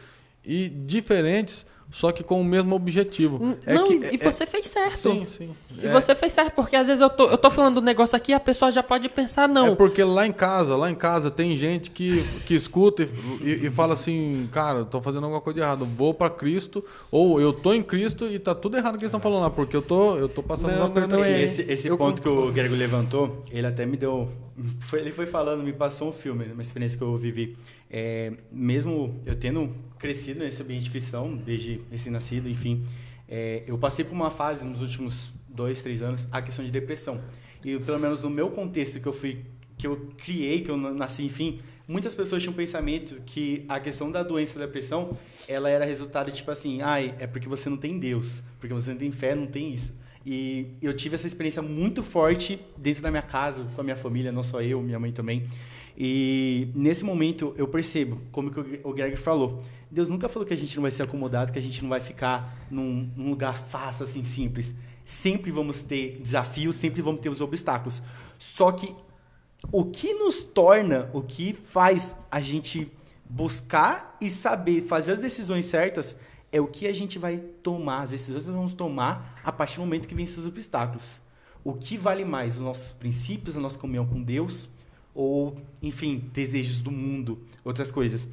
S3: e diferentes, só que com o mesmo objetivo.
S2: Você fez certo.
S3: Sim.
S2: E você fez certo, porque às vezes eu tô falando um negócio aqui e a pessoa já pode pensar, não.
S3: É porque lá em casa tem gente que escuta e fala assim, cara, eu tô fazendo alguma coisa de errado, vou para Cristo, ou eu tô em Cristo e tá tudo errado que eles estão falando lá, porque eu tô passando uns apertos.
S4: Esse ponto que o Grego levantou, ele até me deu... Ele foi falando, me passou um filme, uma experiência que eu vivi. Mesmo eu tendo crescido nesse ambiente cristão, desde recém-nascido, enfim, eu passei por uma fase nos últimos 2-3 anos, a questão de depressão. E pelo menos no meu contexto que eu criei, que eu nasci, enfim, muitas pessoas tinham um pensamento que a questão da doença da depressão, ela era resultado tipo assim, é porque você não tem Deus, porque você não tem fé, não tem isso. E eu tive essa experiência muito forte dentro da minha casa, com a minha família, não só eu, minha mãe também. E nesse momento eu percebo, como que o Greg falou, Deus nunca falou que a gente não vai ser acomodado, que a gente não vai ficar num lugar fácil, assim, simples. Sempre vamos ter desafios, sempre vamos ter os obstáculos. Só que o que nos torna, o que faz a gente buscar e saber fazer as decisões certas é o que a gente vai tomar, as decisões que nós vamos tomar a partir do momento que vem esses obstáculos. O que vale mais, os nossos princípios, a nossa comunhão com Deus, ou, enfim, desejos do mundo, outras coisas.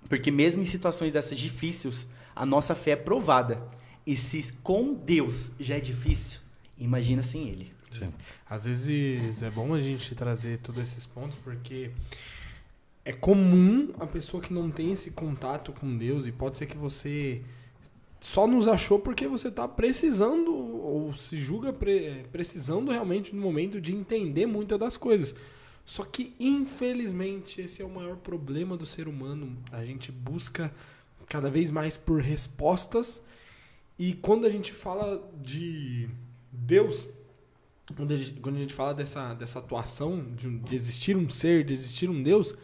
S4: Porque mesmo em situações dessas difíceis, a nossa fé é provada. E se com Deus já é difícil, imagina sem Ele.
S1: Sim. Às vezes é bom a gente trazer todos esses pontos, porque é comum a pessoa que não tem esse contato com Deus, e pode ser que você só nos achou porque você está precisando, ou se julga precisando realmente no momento de entender muitas das coisas. Só que, infelizmente, esse é o maior problema do ser humano. A gente busca cada vez mais por respostas, e quando a gente fala de Deus, quando a gente fala dessa atuação de existir um ser, de existir um Deus,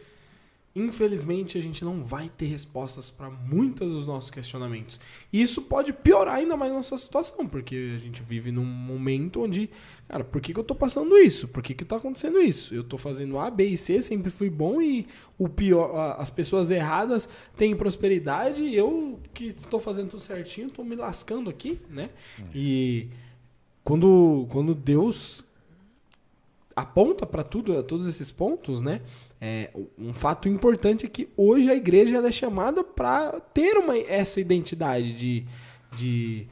S1: infelizmente, a gente não vai ter respostas para muitos dos nossos questionamentos. E isso pode piorar ainda mais nossa situação, porque a gente vive num momento onde, cara, por que eu tô passando isso? Por que tá acontecendo isso? Eu tô fazendo A, B e C, sempre fui bom e o pior, as pessoas erradas têm prosperidade e eu que estou fazendo tudo certinho, tô me lascando aqui, né? E quando Deus aponta para todos esses pontos, né? Um fato importante é que hoje a igreja ela é chamada para ter essa identidade de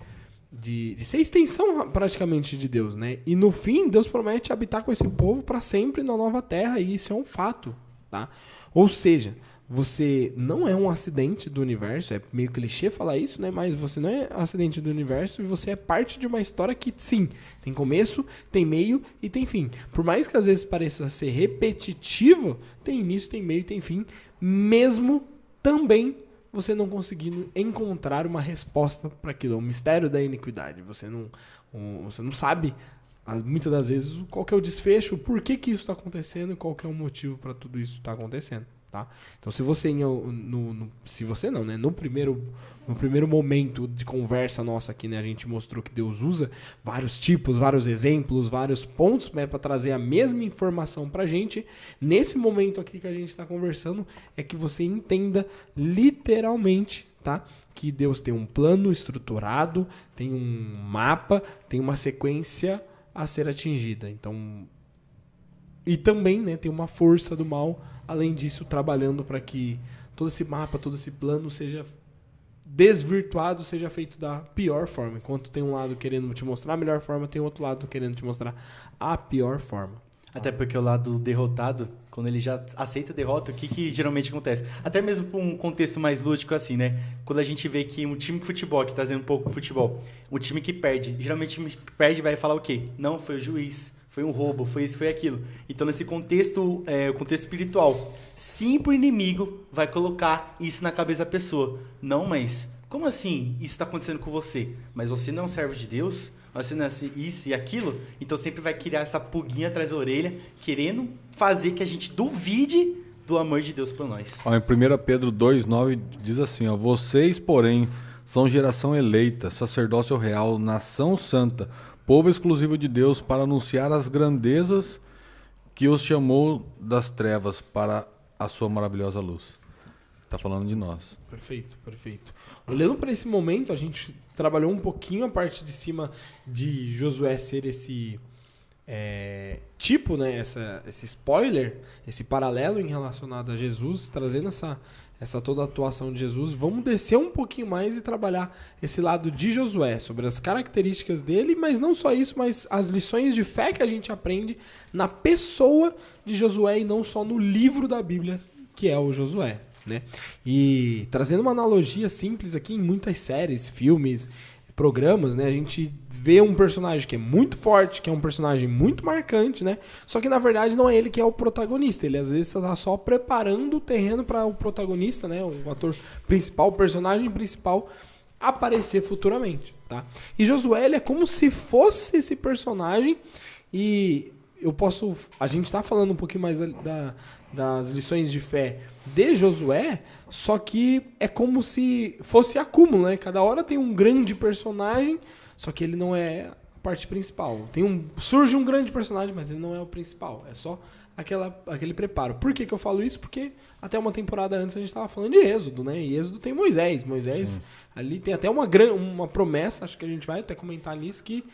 S1: ser extensão praticamente de Deus, né? E no fim, Deus promete habitar com esse povo para sempre na nova terra, e isso é um fato, tá? Ou seja, você não é um acidente do universo, é meio clichê falar isso, né? Mas você não é acidente do universo e você é parte de uma história que, sim, tem começo, tem meio e tem fim. Por mais que às vezes pareça ser repetitivo, tem início, tem meio e tem fim, mesmo também você não conseguindo encontrar uma resposta para aquilo. É o mistério da iniquidade. Você não sabe, muitas das vezes, qual que é o desfecho, por que isso está acontecendo e qual que é o motivo para tudo isso estar acontecendo. Tá? Então, se você no primeiro momento de conversa nossa aqui, né, a gente mostrou que Deus usa vários tipos, vários exemplos, vários pontos, né, para trazer a mesma informação para a gente. Nesse momento aqui que a gente está conversando, é que você entenda literalmente, tá, que Deus tem um plano estruturado, tem um mapa, tem uma sequência a ser atingida. Então, e também, né, tem uma força do mal, além disso, trabalhando para que todo esse mapa, todo esse plano seja desvirtuado, seja feito da pior forma. Enquanto tem um lado querendo te mostrar a melhor forma, tem outro lado querendo te mostrar a pior forma.
S4: Até porque o lado derrotado, quando ele já aceita a derrota, o que geralmente acontece? Até mesmo para um contexto mais lúdico assim, né? Quando a gente vê que um time de futebol, que está fazendo um pouco de futebol, um time que perde, geralmente o time que perde vai falar o quê? Não, foi o juiz. Foi um roubo, foi isso, foi aquilo. Então, nesse contexto, o contexto espiritual, sempre o inimigo vai colocar isso na cabeça da pessoa. Não, mas como assim isso está acontecendo com você? Mas você não é um servo de Deus? Você não é isso e aquilo? Então, sempre vai criar essa pulguinha atrás da orelha, querendo fazer que a gente duvide do amor de Deus por nós.
S3: Ó, em 1 Pedro 2,9 diz assim, ó, vocês, porém, são geração eleita, sacerdócio real, nação santa, povo exclusivo de Deus, para anunciar as grandezas que os chamou das trevas para a sua maravilhosa luz. Está falando de nós.
S1: Perfeito, perfeito. Olhando para esse momento, a gente trabalhou um pouquinho a parte de cima de Josué ser esse tipo, né, esse spoiler, esse paralelo em relacionado a Jesus, trazendo essa toda a atuação de Jesus. Vamos descer um pouquinho mais e trabalhar esse lado de Josué, sobre as características dele, mas não só isso, mas as lições de fé que a gente aprende na pessoa de Josué e não só no livro da Bíblia, que é o Josué, né? E trazendo uma analogia simples aqui, em muitas séries, filmes, programas, né, a gente vê um personagem que é muito forte, que é um personagem muito marcante, né? Só que na verdade não é ele que é o protagonista. Ele às vezes está só preparando o terreno para o protagonista, né, o ator principal, o personagem principal aparecer futuramente, tá? E Josué, ele é como se fosse esse personagem. E a gente está falando um pouquinho mais das lições de fé de Josué, só que é como se fosse acúmulo, né? Cada hora tem um grande personagem, só que ele não é a parte principal. Surge um grande personagem, mas ele não é o principal. É só aquele preparo. Por que eu falo isso? Porque até uma temporada antes a gente estava falando de Êxodo, né? E Êxodo tem Moisés. Moisés, ali tem até uma promessa, acho que a gente vai até comentar nisso, que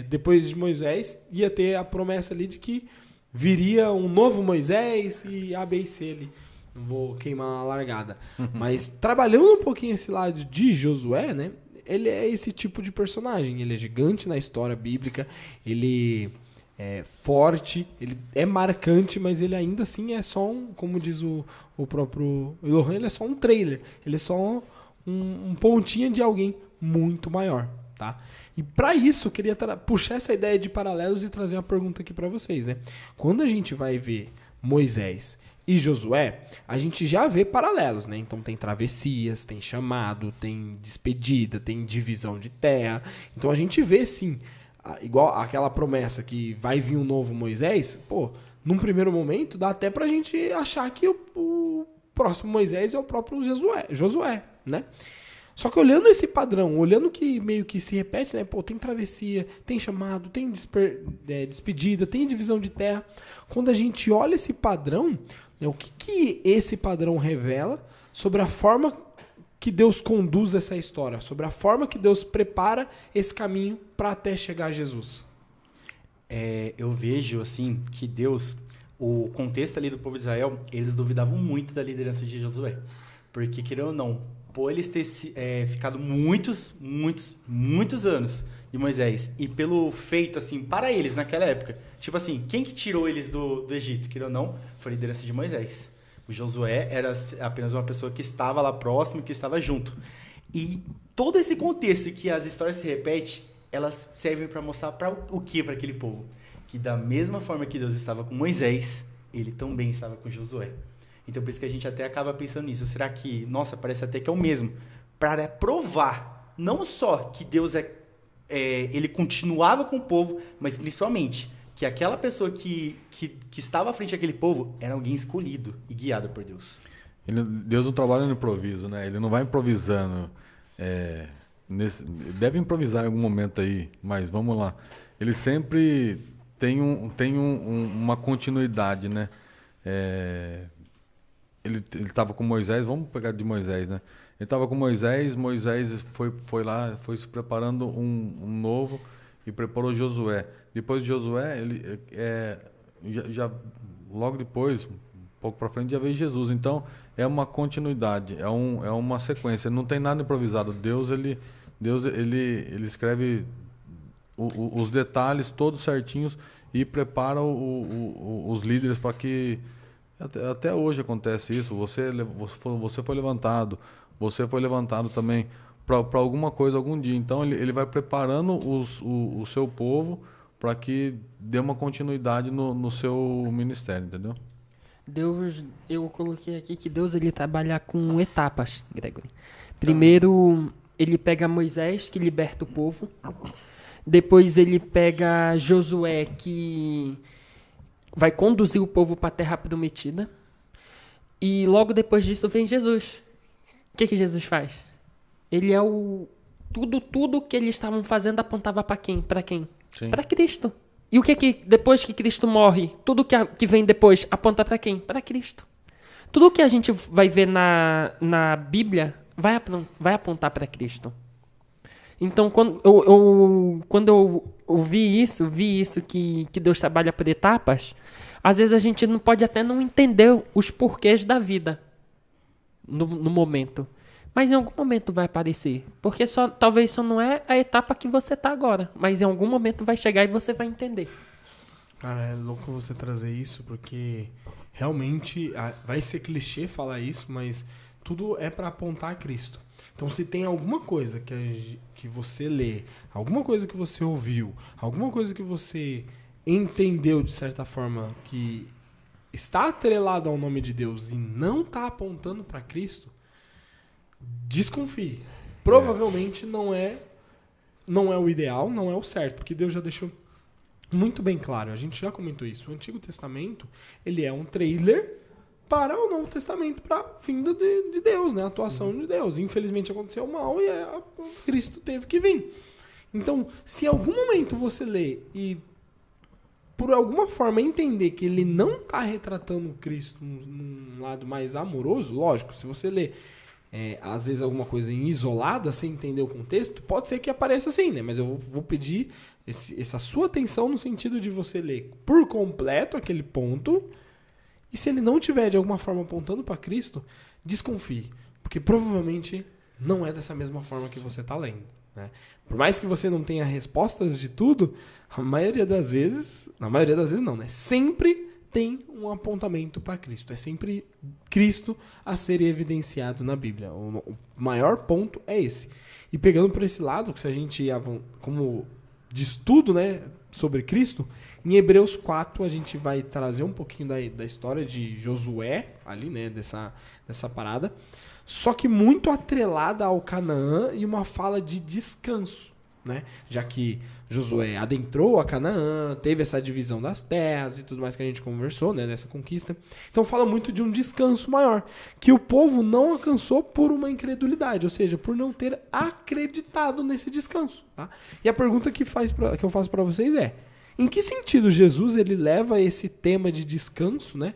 S1: depois de Moisés ia ter a promessa ali de que viria um novo Moisés e A, B e C ali. Não vou queimar a largada. Mas trabalhando um pouquinho esse lado de Josué, né? Ele é esse tipo de personagem. Ele é gigante na história bíblica. Ele é forte. Ele é marcante, mas ele ainda assim é só como diz o próprio Lohan, ele é só um trailer. Ele é só um pontinho de alguém muito maior, tá? E para isso, eu queria puxar essa ideia de paralelos e trazer uma pergunta aqui para vocês, né? Quando a gente vai ver Moisés e Josué, a gente já vê paralelos, né? Então tem travessias, tem chamado, tem despedida, tem divisão de terra. Então a gente vê, sim, igual aquela promessa que vai vir um novo Moisés, pô, num primeiro momento dá até pra gente achar que o próximo Moisés é o próprio Josué, né? Só que olhando esse padrão, olhando que meio que se repete, né? Pô, tem travessia, tem chamado, tem despedida, tem divisão de terra. Quando a gente olha esse padrão, né, o que esse padrão revela sobre a forma que Deus conduz essa história, sobre a forma que Deus prepara esse caminho para até chegar a Jesus?
S4: Eu vejo, assim, que Deus, o contexto ali do povo de Israel, eles duvidavam muito da liderança de Josué. Porque, querendo ou não, por eles ter ficado muitos anos de Moisés, e pelo feito, assim, para eles naquela época, tipo assim, quem que tirou eles do Egito, querendo ou não, foi a liderança de Moisés. O Josué era apenas uma pessoa que estava lá próximo, que estava junto. E todo esse contexto que as histórias se repetem, elas servem para mostrar para o que para aquele povo? Que da mesma forma que Deus estava com Moisés, ele também estava com Josué. Então por isso que a gente até acaba pensando nisso. Será que, nossa, parece até que é o mesmo? Para provar, não só que Deus ele continuava com o povo, mas principalmente que aquela pessoa que estava à frente daquele povo era alguém escolhido e guiado por Deus.
S3: Deus não trabalha no improviso, né? Ele não vai improvisando. Deve improvisar em algum momento aí, mas vamos lá. Ele sempre tem uma continuidade, né? Ele estava com Moisés, vamos pegar de Moisés, né? Ele estava com Moisés foi lá, foi se preparando um novo e preparou Josué. Depois de Josué, ele logo depois, um pouco para frente, já veio Jesus. Então, é uma continuidade, é uma sequência. Não tem nada improvisado. Deus ele escreve os detalhes todos certinhos e prepara os líderes para que... Até hoje acontece isso. Você foi levantado também para alguma coisa algum dia. Então, ele vai preparando o seu povo para que dê uma continuidade no seu ministério, entendeu?
S2: Deus, eu coloquei aqui que Deus ele trabalha com etapas, Gregory. Primeiro, ele pega Moisés, que liberta o povo. Depois ele pega Josué, que vai conduzir o povo para a terra prometida. E logo depois disso vem Jesus. O que Jesus faz? Ele é tudo que eles estavam fazendo apontava para quem? Para quem? Para Cristo. E o que depois que Cristo morre, tudo que vem depois aponta para quem? Para Cristo. Tudo que a gente vai ver na Bíblia vai apontar para Cristo. Então, quando eu vi isso que Deus trabalha por etapas, às vezes a gente não pode até não entender os porquês da vida no momento. Mas em algum momento vai aparecer. Porque talvez só não é a etapa que você está agora. Mas em algum momento vai chegar e você vai entender.
S1: Cara, é louco você trazer isso, porque realmente vai ser clichê falar isso, mas tudo é para apontar a Cristo. Então, se tem alguma coisa que você lê, alguma coisa que você ouviu, alguma coisa que você entendeu de certa forma que está atrelado ao nome de Deus e não está apontando para Cristo, desconfie. Provavelmente não é o ideal, não é o certo, porque Deus já deixou muito bem claro. A gente já comentou isso. O Antigo Testamento, ele é um trailer para o Novo Testamento, para a vinda de Deus, né? A atuação de Deus. Infelizmente aconteceu mal e Cristo teve que vir. Então, se em algum momento você lê e por alguma forma entender que ele não está retratando Cristo num lado mais amoroso, lógico, se você lê às vezes alguma coisa em isolada, sem entender o contexto, pode ser que apareça assim, né? Mas eu vou pedir essa sua atenção no sentido de você ler por completo aquele ponto, e se ele não tiver de alguma forma apontando para Cristo, desconfie, porque provavelmente não é dessa mesma forma que você está lendo, né? Por mais que você não tenha respostas de tudo, na maioria das vezes não, né? Sempre tem um apontamento para Cristo. É sempre Cristo a ser evidenciado na Bíblia. O maior ponto é esse. E pegando por esse lado, que se a gente como de estudo, né, sobre Cristo, em Hebreus 4 a gente vai trazer um pouquinho da história de Josué, ali, né, dessa parada, só que muito atrelada ao Canaã e uma fala de descanso. né? Já que Josué adentrou a Canaã, teve essa divisão das terras e tudo mais que a gente conversou, né? Nessa conquista. Então fala muito de um descanso maior, que o povo não alcançou por uma incredulidade, ou seja, por não ter acreditado nesse descanso, tá? E a pergunta que eu faço para vocês é: em que sentido Jesus ele leva esse tema de descanso, né?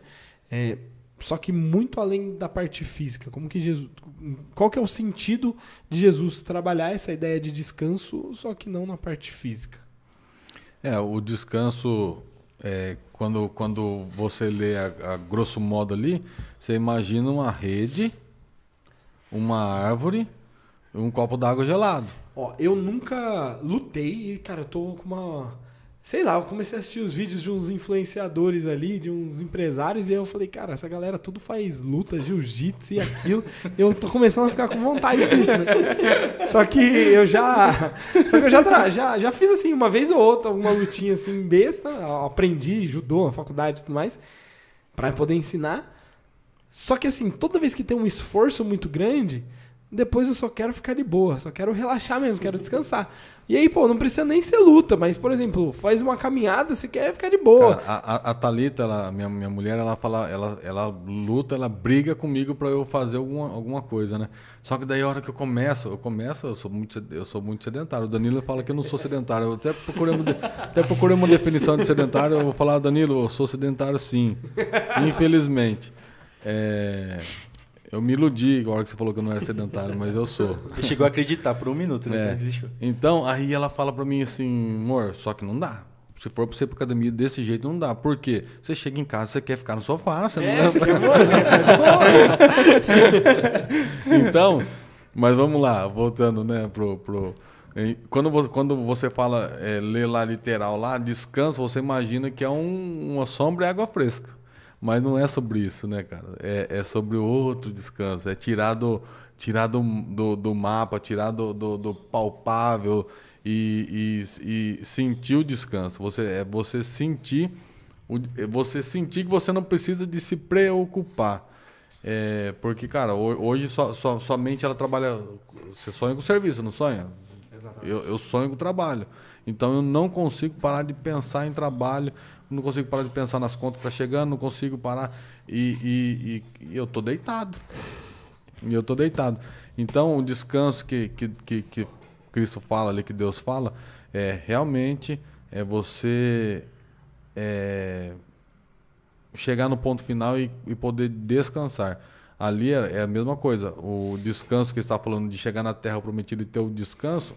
S1: Só que muito além da parte física. Qual que é o sentido de Jesus trabalhar essa ideia de descanso, só que não na parte física?
S3: O descanso, quando você lê a grosso modo ali, você imagina uma rede, uma árvore e um copo d'água gelado.
S1: Eu nunca lutei e, cara, eu tô com uma... Sei lá, eu comecei a assistir os vídeos de uns influenciadores ali, de uns empresários, e aí eu falei, cara, essa galera tudo faz luta, jiu-jitsu e aquilo. Eu tô começando a ficar com vontade disso, né? Só que eu já fiz assim, uma vez ou outra, uma lutinha assim, besta. Eu aprendi judô na faculdade e tudo mais, pra poder ensinar. Só que assim, toda vez que tem um esforço muito grande, depois eu só quero ficar de boa, só quero relaxar mesmo, quero descansar. E aí, não precisa nem ser luta, mas, por exemplo, faz uma caminhada, você quer ficar de boa.
S3: Cara, a Thalita, minha mulher, ela luta, ela briga comigo pra eu fazer alguma coisa, né? Só que daí a hora que eu começo, eu sou muito sedentário. O Danilo fala que eu não sou sedentário. Eu até procurei uma definição de sedentário, eu vou falar, Danilo, eu sou sedentário sim. Infelizmente. Eu me iludi na hora que você falou que eu não era sedentário, mas eu sou.
S4: Ele chegou a acreditar por um minuto, né? Desistiu.
S3: Então, aí ela fala pra mim assim, amor, só que não dá. Se for pra você ir pra academia desse jeito, não dá. Por quê? Você chega em casa, você quer ficar no sofá, você não Então, mas vamos lá, voltando, né, Quando você fala, lê lá literal lá, descanso, você imagina que é uma sombra e água fresca. Mas não é sobre isso, né, cara? É sobre outro descanso. É tirar do mapa, tirar do palpável e sentir o descanso. Você sentir que você não precisa de se preocupar. Porque, cara, hoje sua mente ela trabalha... Você sonha com o serviço, não sonha? Exatamente. Eu sonho com o trabalho. Então eu não consigo parar de pensar em trabalho, não consigo parar de pensar nas contas que tá chegando, não consigo parar e eu tô deitado. Então o descanso que Cristo fala ali, que Deus fala, realmente você chegar no ponto final e poder descansar. Ali é a mesma coisa. O descanso que ele está falando de chegar na terra prometida e ter o descanso,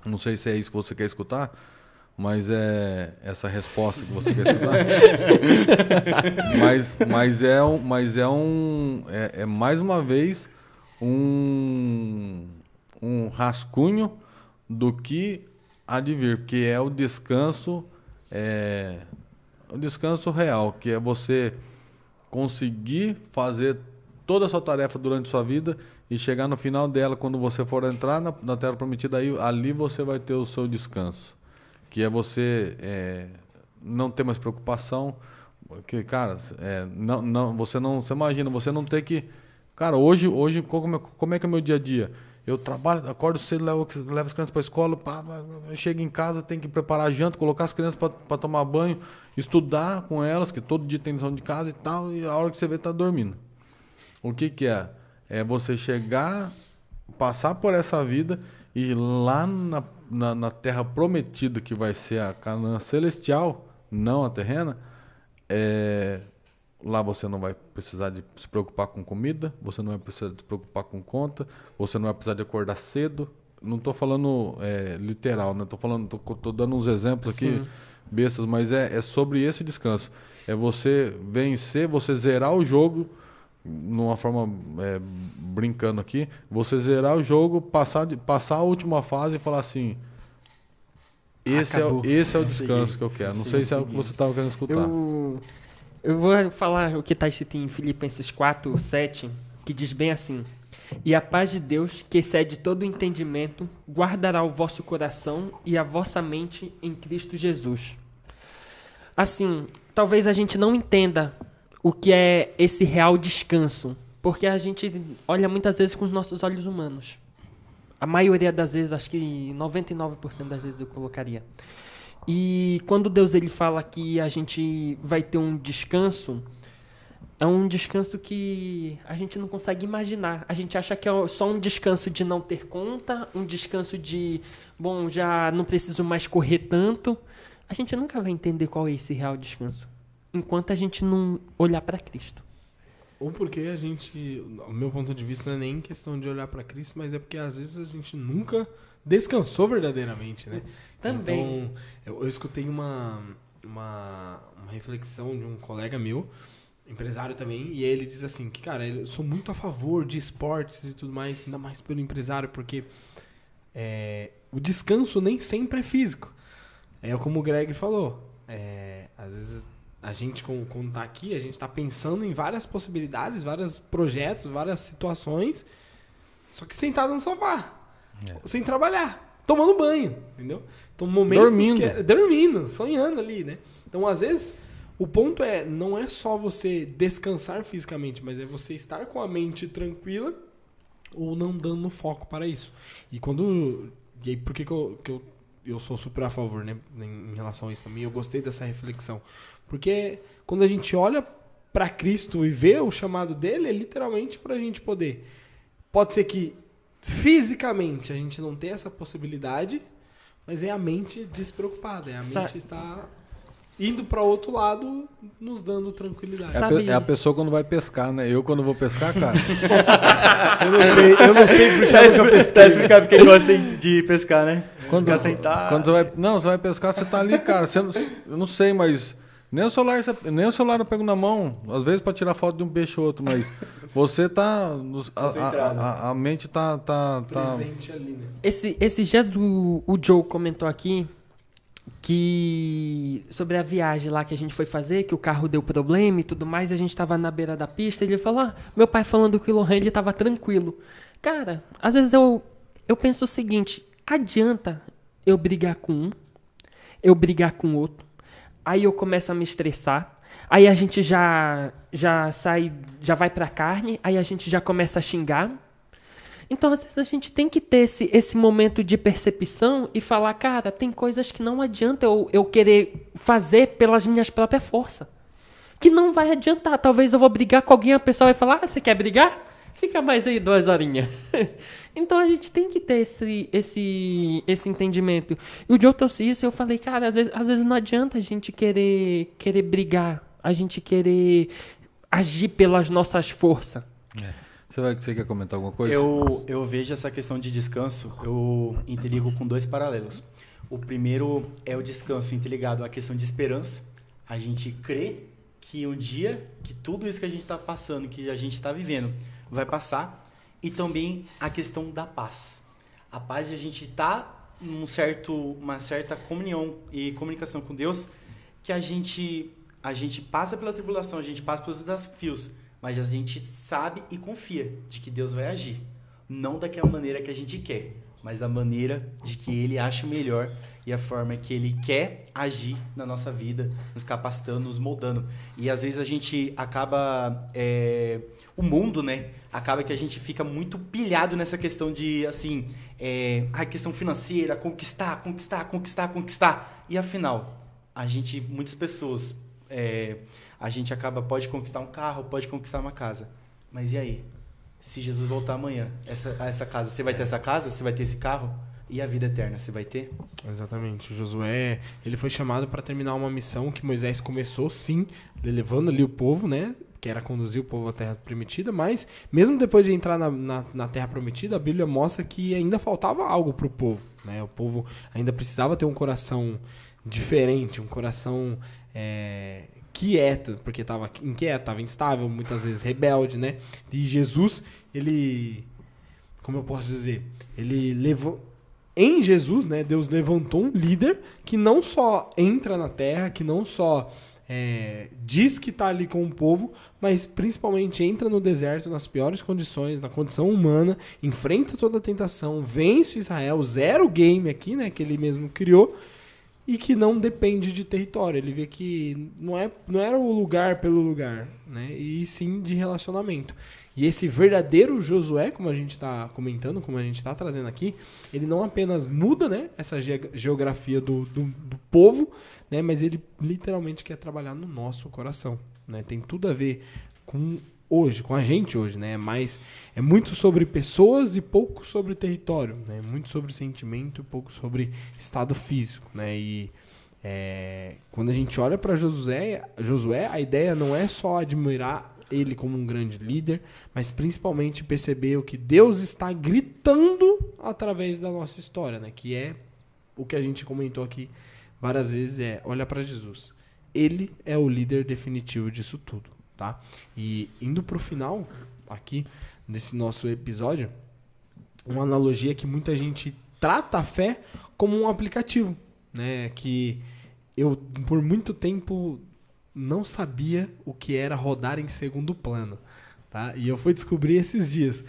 S3: não sei se é isso que você quer escutar, mas é essa resposta que você quer escutar. É mais uma vez um rascunho do que há de vir, porque é o descanso real, que é você conseguir fazer toda a sua tarefa durante a sua vida e chegar no final dela, quando você for entrar na Terra Prometida, ali você vai ter o seu descanso. Que é você não ter mais preocupação. Que, cara, você imagina, você não ter que... Cara, hoje como é que é o meu dia a dia? Eu trabalho, acordo cedo, levo as crianças para a escola, chego em casa, tenho que preparar a janta, colocar as crianças para tomar banho, estudar com elas, que todo dia tem lição de casa e tal, e a hora que você vê, tá dormindo. O que é? É você chegar, passar por essa vida e lá na terra prometida, que vai ser a Canaã celestial, não a terrena, lá você não vai precisar de se preocupar com comida, você não vai precisar de se preocupar com conta, você não vai precisar de acordar cedo. Não estou falando literal, né? Tô dando uns exemplos aqui, sim, bestas, mas é sobre esse descanso. É você vencer, você zerar o jogo, numa forma brincando aqui, você zerar o jogo, passar a última fase e falar assim, esse é o descanso que eu quero. Não sei se é o que você estava querendo escutar.
S2: Eu vou falar o que está escrito em Filipenses 4:7, que diz bem assim: e a paz de Deus, que excede todo o entendimento, guardará o vosso coração e a vossa mente em Cristo Jesus. Assim, talvez a gente não entenda o que é esse real descanso, porque a gente olha muitas vezes com os nossos olhos humanos. A maioria das vezes, acho que 99% das vezes eu colocaria. E quando Deus ele fala que a gente vai ter um descanso, é um descanso que a gente não consegue imaginar. A gente acha que é só um descanso de não ter conta, um descanso de, bom, já não preciso mais correr tanto. A gente nunca vai entender qual é esse real descanso, enquanto a gente não olhar para Cristo.
S1: Ou porque a gente, o meu ponto de vista não é nem questão de olhar para Cristo, mas é porque às vezes a gente nunca descansou verdadeiramente, né?
S2: Também.
S1: Então, eu escutei uma reflexão de um colega meu, empresário também, e ele diz assim, que cara, eu sou muito a favor de esportes e tudo mais, ainda mais pelo empresário, porque o descanso nem sempre é físico. É como o Greg falou, às vezes a gente, quando tá aqui, a gente tá pensando em várias possibilidades, vários projetos, várias situações, só que sentado no sofá, sem trabalhar, tomando banho, entendeu? Então, momentos dormindo, sonhando ali, né? Então, às vezes, o ponto não é só você descansar fisicamente, mas é você estar com a mente tranquila ou não dando foco para isso. E aí, por que eu sou super a favor, né, em relação a isso também? Eu gostei dessa reflexão. Porque quando a gente olha para Cristo e vê o chamado dele, é literalmente para a gente poder. Pode ser que fisicamente a gente não tenha essa possibilidade, mas é a mente despreocupada, mente está indo para outro lado, nos dando tranquilidade.
S3: É a pessoa quando vai pescar, né? Eu quando vou pescar, cara.
S4: eu não sei porque eu pesquei. Tá explicado porque ele gosta de pescar, né?
S3: Quando você vai pescar, você tá ali, cara. Eu não sei, mas nem o celular eu pego na mão, às vezes para tirar foto de um peixe ou outro, mas você tá a mente tá
S1: presente ali, né?
S2: Esses dias o Joe comentou aqui que sobre a viagem lá que a gente foi fazer, que o carro deu problema e tudo mais, a gente tava na beira da pista, ele falou, meu pai falando que o Lohan, ele tava tranquilo. Cara, às vezes eu penso o seguinte, adianta eu brigar com um, eu brigar com outro, aí eu começo a me estressar, aí a gente já sai, já vai pra carne, aí a gente já começa a xingar. Então, às vezes, a gente tem que ter esse momento de percepção e falar, cara, tem coisas que não adianta eu querer fazer pelas minhas próprias forças. Que não vai adiantar. Talvez eu vou brigar com alguém, a pessoa vai falar, você quer brigar? Fica mais aí 2 horinhas. Então, a gente tem que ter esse entendimento. E o Joe trouxe isso, eu falei, cara, às vezes não adianta a gente querer brigar, a gente querer agir pelas nossas forças.
S3: Você quer comentar alguma coisa?
S4: Eu vejo essa questão de descanso, eu interligo com 2 paralelos. O primeiro é o descanso interligado à questão de esperança. A gente crê que um dia, que tudo isso que a gente está passando, que a gente está vivendo, vai passar. E também a questão da paz. A paz de a gente estar uma certa comunhão e comunicação com Deus, que a gente passa pela tribulação, a gente passa pelos desafios, mas a gente sabe e confia de que Deus vai agir. Não daquela maneira que a gente quer, mas da maneira de que Ele acha melhor e a forma que Ele quer agir na nossa vida, nos capacitando, nos moldando. E às vezes a gente acaba... o mundo, né? Acaba que a gente fica muito pilhado nessa questão de, assim... a questão financeira, conquistar. E afinal, muitas pessoas... a gente pode conquistar um carro, pode conquistar uma casa. Mas e aí? Se Jesus voltar amanhã, essa casa, você vai ter essa casa? Você vai ter esse carro? E a vida eterna, você vai ter?
S1: Exatamente. O Josué, ele foi chamado para terminar uma missão que Moisés começou, sim, levando ali o povo, né? Que era conduzir o povo à Terra Prometida, mas mesmo depois de entrar na Terra Prometida, a Bíblia mostra que ainda faltava algo para o povo, né? O povo ainda precisava ter um coração diferente, um coração... quieto, porque estava inquieto, estava instável, muitas vezes rebelde, né? E Jesus, ele, como eu posso dizer, em Jesus, né? Deus levantou um líder que não só entra na terra, que não só diz que está ali com o povo, mas principalmente entra no deserto nas piores condições, na condição humana, enfrenta toda a tentação, vence Israel, 0 game aqui, né? Que ele mesmo criou. e que não depende de território. Ele vê que não era o lugar pelo lugar, né? E sim de relacionamento. E esse verdadeiro Josué, como a gente está comentando, como a gente está trazendo aqui, ele não apenas muda, né, essa geografia do povo, né, mas ele literalmente quer trabalhar no nosso coração, né? Tem tudo a ver com a gente hoje, né? Mas é muito sobre pessoas e pouco sobre território, né? Muito sobre sentimento e pouco sobre estado físico, né? E quando a gente olha para Josué, a ideia não é só admirar ele como um grande líder, mas principalmente perceber o que Deus está gritando através da nossa história, né? Que é o que a gente comentou aqui várias vezes, olha para Jesus. Ele é o líder definitivo disso tudo, tá? E indo pro final aqui desse nosso episódio, uma analogia que muita gente trata a fé como um aplicativo, né? Que eu por muito tempo não sabia o que era rodar em segundo plano, tá? E eu fui descobrir esses dias.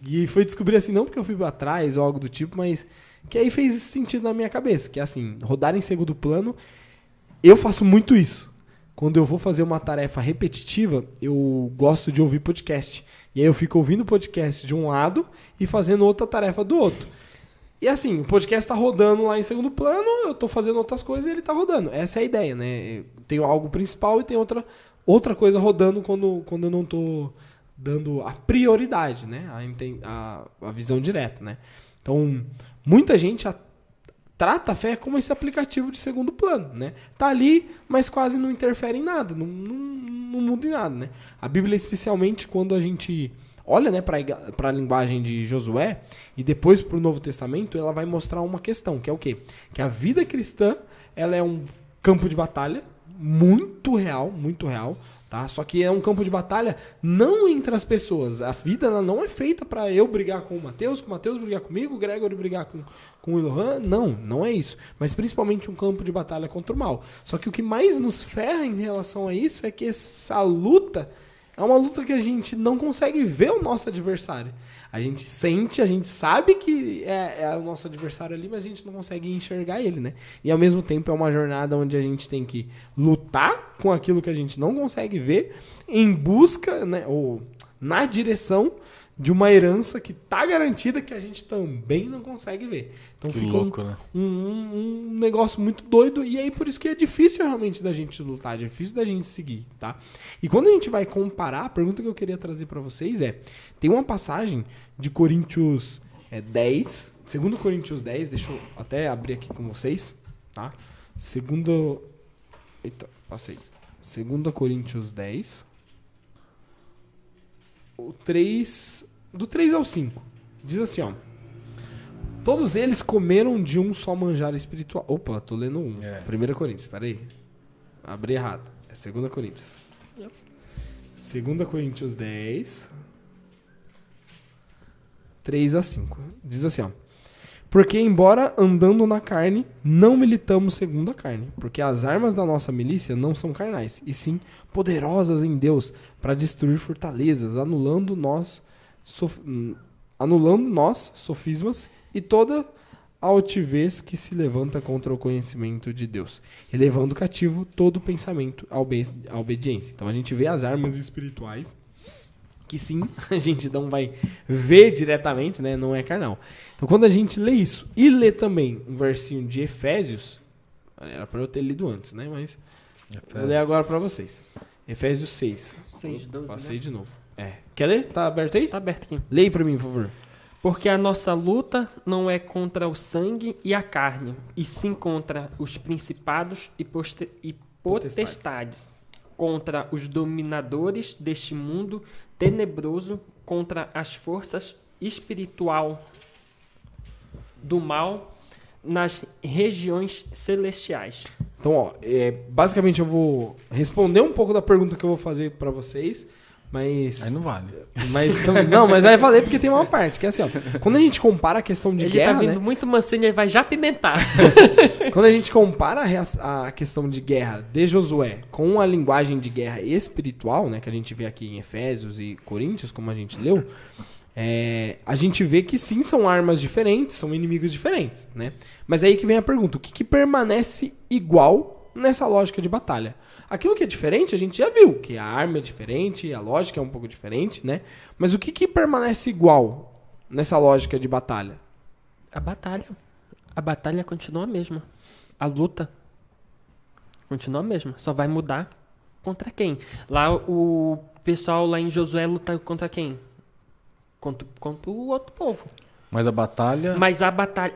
S1: E fui descobrir assim, não porque eu fui atrás ou algo do tipo, mas que aí fez sentido na minha cabeça, que é assim, rodar em segundo plano, eu faço muito isso. Quando eu vou fazer uma tarefa repetitiva, eu gosto de ouvir podcast. E aí eu fico ouvindo podcast de um lado e fazendo outra tarefa do outro. E assim, o podcast tá rodando lá em segundo plano, eu tô fazendo outras coisas e ele tá rodando. Essa é a ideia, né? Tem algo principal e tem outra coisa rodando quando eu não tô dando a prioridade, né? A visão direta, né? Então, muita gente trata a fé como esse aplicativo de segundo plano, né? Tá ali, mas quase não interfere em nada, não muda em nada, né? A Bíblia, especialmente quando a gente olha, né, para a linguagem de Josué e depois para o Novo Testamento, ela vai mostrar uma questão, que é o quê? Que a vida cristã, ela é um campo de batalha muito real, tá? Só que é um campo de batalha não entre as pessoas. A vida ela não é feita para eu brigar com o Mateus brigar comigo, o Gregory brigar com o Ilohan. Não é isso. Mas principalmente um campo de batalha contra o mal. Só que o que mais nos ferra em relação a isso é que essa luta é uma luta que a gente não consegue ver o nosso adversário. A gente sente, a gente sabe que é o nosso adversário ali, mas a gente não consegue enxergar ele, né? E ao mesmo tempo é uma jornada onde a gente tem que lutar com aquilo que a gente não consegue ver em busca, né, ou na direção de uma herança que tá garantida que a gente também não consegue ver. Então fica
S3: louco, né?
S1: um negócio muito doido, e aí por isso que é difícil realmente da gente lutar, é difícil da gente seguir, tá? E quando a gente vai comparar, a pergunta que eu queria trazer para vocês tem uma passagem de Coríntios 10, 2 Coríntios 10, deixa eu até abrir aqui com vocês, tá? 2 Coríntios 10, do 3 ao 5, diz assim, ó: todos eles comeram de um só manjar espiritual. Opa, tô lendo 1 Coríntios, peraí, abri errado, é 2 Coríntios. 2 Coríntios 10, 3 a 5, diz assim, ó: porque embora andando na carne, não militamos segundo a carne, porque as armas da nossa milícia não são carnais, e sim poderosas em Deus para destruir fortalezas, anulando nós sofismas e toda altivez que se levanta contra o conhecimento de Deus, e levando cativo todo pensamento à obediência. Então a gente vê as armas espirituais, que sim, a gente não vai ver diretamente, né? Não é carnal. Então quando a gente lê isso e lê também um versinho de Efésios, era para eu ter lido antes, né? Mas vou ler agora para vocês. Efésios 6.
S2: 6:12,
S1: passei,
S2: né?
S1: de novo. Quer ler? Tá aberto aí?
S2: Tá aberto aqui.
S1: Leia para mim, por favor.
S2: Porque a nossa luta não é contra o sangue e a carne, e sim contra os principados e potestades, contra os dominadores deste mundo tenebroso, contra as forças espiritual do mal nas regiões celestiais.
S1: Então, ó, basicamente eu vou responder um pouco da pergunta que eu vou fazer para vocês, mas...
S3: Aí não vale.
S1: Mas aí eu falei porque tem uma parte, que é assim, ó. Quando a gente compara a questão de guerra,
S2: Ele tá vindo,
S1: né?
S2: muito mansinho, ele vai já pimentar.
S1: Quando a gente compara a questão de guerra de Josué com a linguagem de guerra espiritual, né? Que a gente vê aqui em Efésios e Coríntios, como a gente leu, A gente vê que sim, são armas diferentes, são inimigos diferentes, né? Mas aí que vem a pergunta, o que permanece igual nessa lógica de batalha? Aquilo que é diferente, a gente já viu, que a arma é diferente, a lógica é um pouco diferente, né? Mas o que permanece igual nessa lógica de batalha?
S2: A batalha. A batalha continua a mesma. A luta continua a mesma. Só vai mudar contra quem? Lá o pessoal lá em Josué luta contra quem? Contra o outro povo.
S3: Mas a batalha...
S2: Mas a batalha...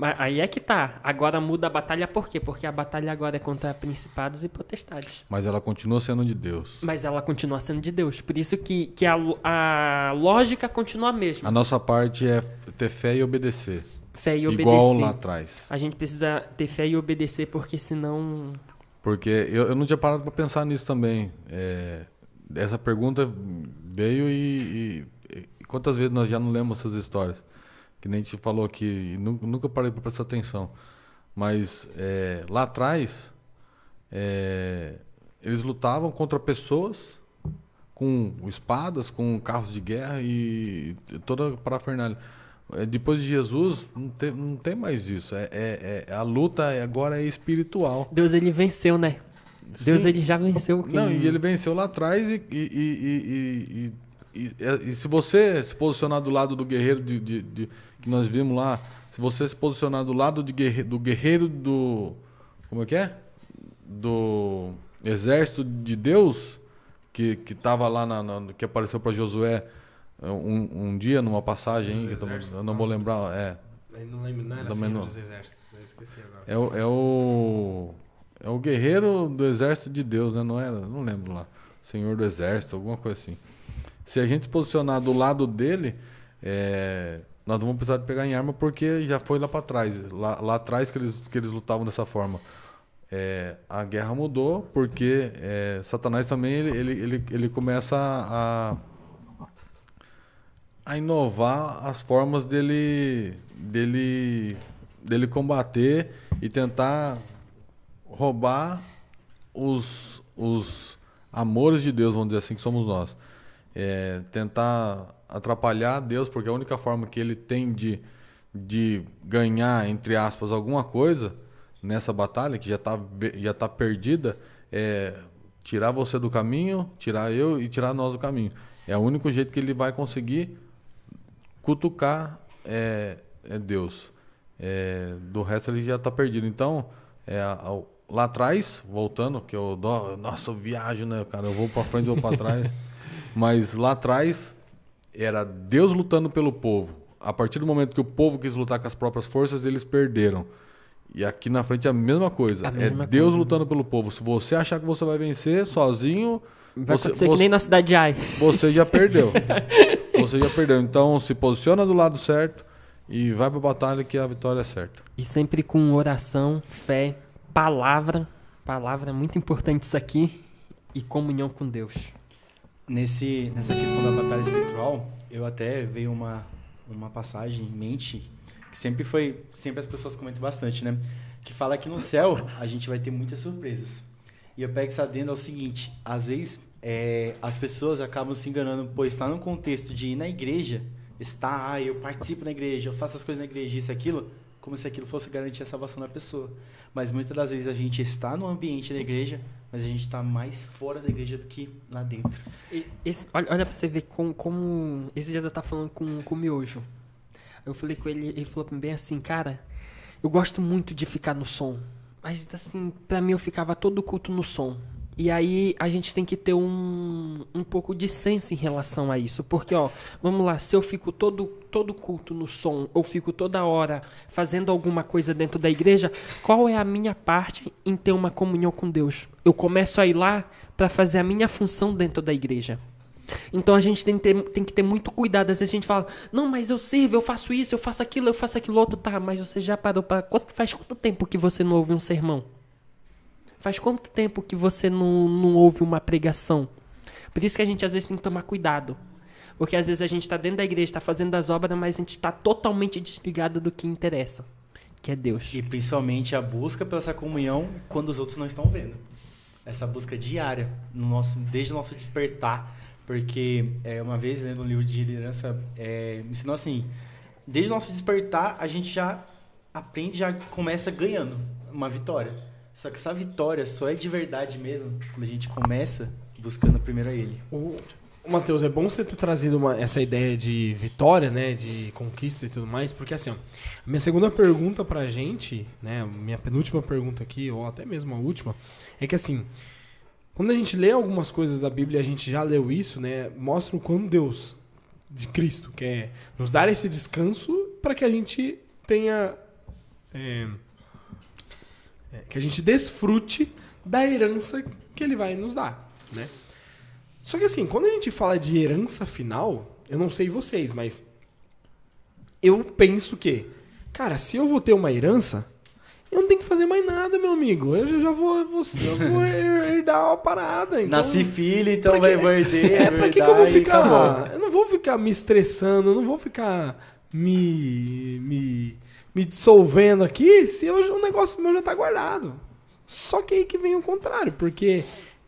S2: Aí é que tá. Agora muda a batalha por quê? Porque a batalha agora é contra principados e potestades.
S3: Mas ela continua sendo de Deus.
S2: Mas ela continua sendo de Deus. Por isso que a lógica continua a mesma.
S3: A nossa parte é ter fé e obedecer.
S2: Fé e obedecer.
S3: Igual lá atrás.
S2: A gente precisa ter fé e obedecer, porque senão...
S3: Porque eu não tinha parado para pensar nisso também. Essa pergunta veio e quantas vezes nós já não lemos essas histórias? Que nem a gente falou aqui, nunca parei para prestar atenção. Mas lá atrás, eles lutavam contra pessoas com espadas, com carros de guerra e toda a parafernália. Depois de Jesus, não tem mais isso. A luta agora é espiritual.
S2: Deus, ele venceu, né? Deus, ele já venceu.
S3: Não, e ele venceu lá atrás e se você se posicionar do lado do guerreiro que nós vimos lá, se você se posicionar do lado do guerreiro do... Como é que é? Do exército de Deus, que estava lá, que apareceu para Josué um dia, numa passagem, eu não vou lembrar.
S1: Não lembro, não era
S3: Senhor
S1: dos Exércitos, eu esqueci agora.
S3: É o guerreiro do exército de Deus, né? Não lembro lá. Senhor do exército, alguma coisa assim. Se a gente se posicionar do lado dele, nós não vamos precisar de pegar em arma porque já foi lá para trás. Lá atrás que eles lutavam dessa forma. A guerra mudou porque Satanás também ele começa a inovar as formas dele combater e tentar roubar os amores de Deus, vamos dizer assim, que somos nós. Tentar atrapalhar Deus, porque a única forma que ele tem de ganhar, entre aspas, alguma coisa nessa batalha, que já tá perdida, é tirar você do caminho, tirar eu e tirar nós do caminho. É o único jeito que ele vai conseguir cutucar Deus. Do resto ele já está perdido. Então, lá atrás, voltando, que eu viajo, né, cara? Eu vou para frente ou para trás. Mas lá atrás era Deus lutando pelo povo. A partir do momento que o povo quis lutar com as próprias forças, eles perderam. E aqui na frente é a mesma coisa. Deus lutando pelo povo. Se você achar que você vai vencer sozinho...
S2: Vai acontecer que nem na cidade de Ai.
S3: Você já perdeu. Então, se posiciona do lado certo e vai pra batalha que a vitória é certa.
S2: E sempre com oração, fé, palavra. Palavra é muito importante isso aqui. E comunhão com Deus.
S4: Nessa questão da batalha espiritual, eu até veio uma passagem em mente que sempre as pessoas comentam bastante, né? Que fala que no céu a gente vai ter muitas surpresas. E eu pego essa adendo ao seguinte: às vezes as pessoas acabam se enganando por estar num contexto de ir na igreja, eu participo na igreja, eu faço as coisas na igreja, isso e aquilo, como se aquilo fosse garantir a salvação da pessoa. Mas muitas das vezes a gente está no ambiente da igreja, mas a gente está mais fora da igreja do que lá dentro.
S2: Olha pra você ver como... Esses dias eu tava falando com o Miojo. Eu falei com ele, ele falou bem assim, cara, eu gosto muito de ficar no som. Mas assim, pra mim eu ficava todo culto no som. E aí a gente tem que ter um pouco de senso em relação a isso. Porque, vamos lá, se eu fico todo culto no som, ou fico toda hora fazendo alguma coisa dentro da igreja, qual é a minha parte em ter uma comunhão com Deus? Eu começo a ir lá para fazer a minha função dentro da igreja. Então a gente tem que ter muito cuidado. Às vezes a gente fala, não, mas eu sirvo, eu faço isso, eu faço aquilo outro. Tá, mas você já parou faz quanto tempo que você não ouve um sermão? Faz quanto tempo que você não ouve uma pregação? Por isso que a gente às vezes tem que tomar cuidado. Porque às vezes a gente está dentro da igreja, está fazendo as obras, mas a gente está totalmente desligado do que interessa, que é Deus.
S4: E principalmente a busca pela essa comunhão quando os outros não estão vendo. Essa busca diária, desde o nosso despertar, Porque uma vez, lendo um livro de liderança, me ensinou assim, desde o nosso despertar, a gente já aprende, já começa ganhando uma vitória. Só que essa vitória só é de verdade mesmo quando a gente começa buscando primeiro a Ele.
S1: Matheus, é bom você ter trazido essa ideia de vitória, né, de conquista e tudo mais, porque assim, ó, a minha segunda pergunta pra gente, né, minha penúltima pergunta aqui, ou até mesmo a última, é que assim, quando a gente lê algumas coisas da Bíblia, a gente já leu isso, né, mostra o quanto Deus, de Cristo, quer nos dar esse descanso para que a gente tenha, que a gente desfrute da herança que Ele vai nos dar, né. Só que assim, quando a gente fala de herança final, eu não sei vocês, mas eu penso que, cara, se eu vou ter uma herança, eu não tenho que fazer mais nada, meu amigo. Eu já vou herdar uma parada. Então,
S4: nasci filho, então vai herder.
S1: Pra que eu vou ficar... Eu não vou ficar me estressando, eu não vou ficar me dissolvendo aqui se o negócio meu já tá guardado. Só que aí que vem o contrário, porque...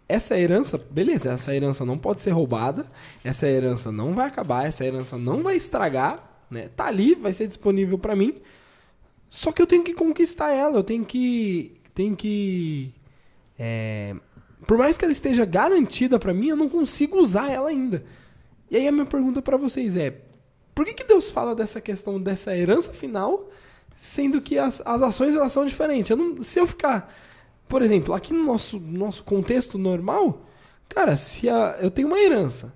S1: essa herança, beleza, essa herança não pode ser roubada, essa herança não vai acabar, essa herança não vai estragar, né? Tá ali, vai ser disponível para mim, só que eu tenho que conquistar ela, eu tenho que por mais que ela esteja garantida para mim, eu não consigo usar ela ainda. E aí a minha pergunta para vocês é, por que Deus fala dessa questão dessa herança final, sendo que as ações elas são diferentes? Se eu ficar... Por exemplo, aqui no nosso contexto normal, cara, eu tenho uma herança.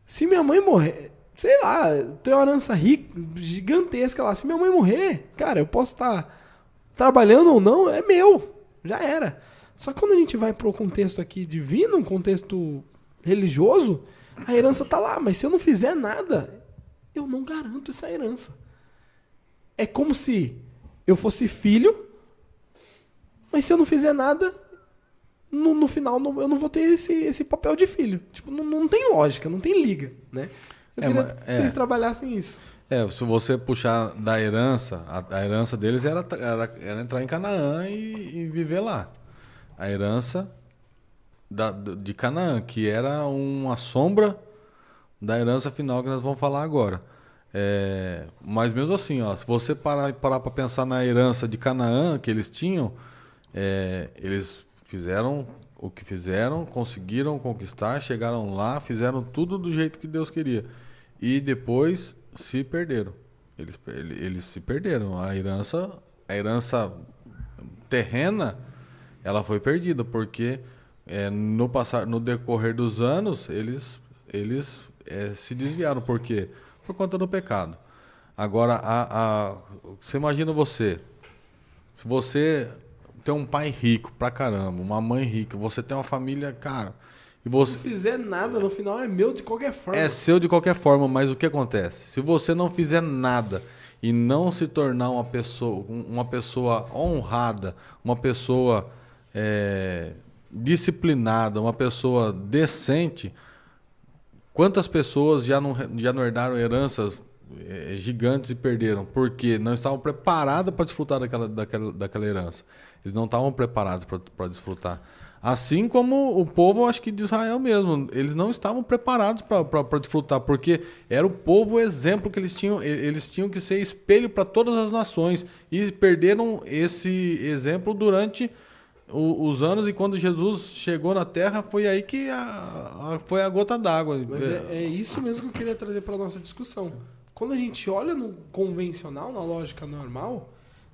S1: Se minha mãe morrer, sei lá, eu tenho uma herança rica, gigantesca lá. Se minha mãe morrer, cara, eu posso estar trabalhando ou não, é meu. Já era. Só que quando a gente vai pro contexto aqui divino, um contexto religioso, a herança tá lá. Mas se eu não fizer nada, eu não garanto essa herança. É como se eu fosse filho, mas se eu não fizer nada, no final eu não vou ter esse papel de filho. Tipo, não tem lógica, não tem liga, né? Eu queria que vocês trabalhassem isso.
S3: Se você puxar da herança, a herança deles era entrar em Canaã e viver lá. A herança de Canaã, que era uma sombra da herança final que nós vamos falar agora. Mas mesmo assim, ó, se você parar para pensar na herança de Canaã que eles tinham, eles fizeram o que fizeram, conseguiram conquistar, chegaram lá, fizeram tudo do jeito que Deus queria. E depois se perderam. Eles se perderam. A herança terrena, ela foi perdida, porque no decorrer dos anos, eles se desviaram. Por quê? Por conta do pecado. Agora, você imagina se você... tem um pai rico pra caramba, uma mãe rica, você tem uma família, cara... E você...
S1: Se não fizer nada, no final é meu de qualquer forma.
S3: É seu de qualquer forma, mas o que acontece? Se você não fizer nada e não se tornar uma pessoa honrada, uma pessoa disciplinada, uma pessoa decente, quantas pessoas já não herdaram heranças gigantes e perderam? Porque não estavam preparados para desfrutar daquela herança. Eles não estavam preparados para desfrutar. Assim como o povo, acho que de Israel mesmo, eles não estavam preparados para desfrutar, porque era o povo exemplo que eles tinham que ser espelho para todas as nações, e perderam esse exemplo durante os anos, e quando Jesus chegou na Terra, foi aí que foi a gota d'água.
S1: Mas é isso mesmo que eu queria trazer para a nossa discussão. Quando a gente olha no convencional, na lógica normal,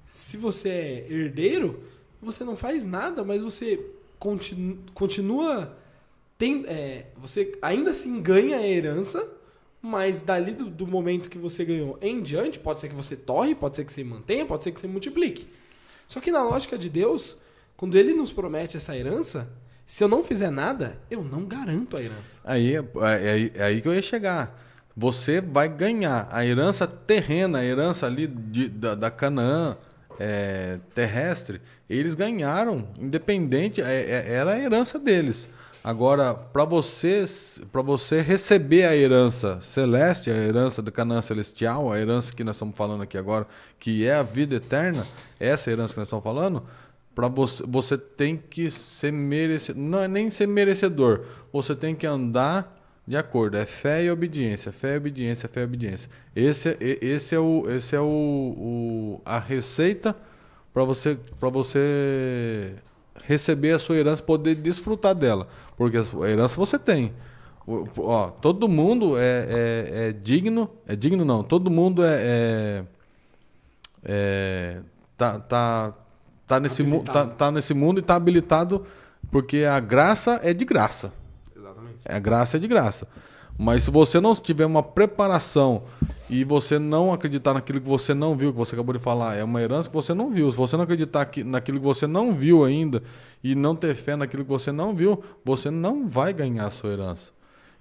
S1: se você é herdeiro, você não faz nada, mas você continua... você ainda assim ganha a herança, mas dali do momento que você ganhou em diante, pode ser que você torre, pode ser que você mantenha, pode ser que você multiplique. Só que na lógica de Deus, quando Ele nos promete essa herança, se eu não fizer nada, eu não garanto a herança.
S3: É aí que eu ia chegar. Você vai ganhar a herança terrena, a herança ali da Canaã terrestre. Eles ganharam, independente, era a herança deles. Agora, para você receber a herança celeste, a herança da Canaã celestial, a herança que nós estamos falando aqui agora, que é a vida eterna, essa herança que nós estamos falando, para você tem que ser merecedor. Não é nem ser merecedor. Você tem que andar de acordo. É fé e obediência, fé e obediência, fé e obediência. Esse é a receita para você receber a sua herança, poder desfrutar dela. Porque a herança você tem. Ó, todo mundo é digno. É digno não. Todo mundo tá nesse mundo e tá habilitado, porque a graça é de graça.
S1: Exatamente.
S3: A graça é de graça. Mas se você não tiver uma preparação e você não acreditar naquilo que você não viu, que você acabou de falar, é uma herança que você não viu. Se você não acreditar naquilo que você não viu ainda e não ter fé naquilo que você não viu, você não vai ganhar a sua herança.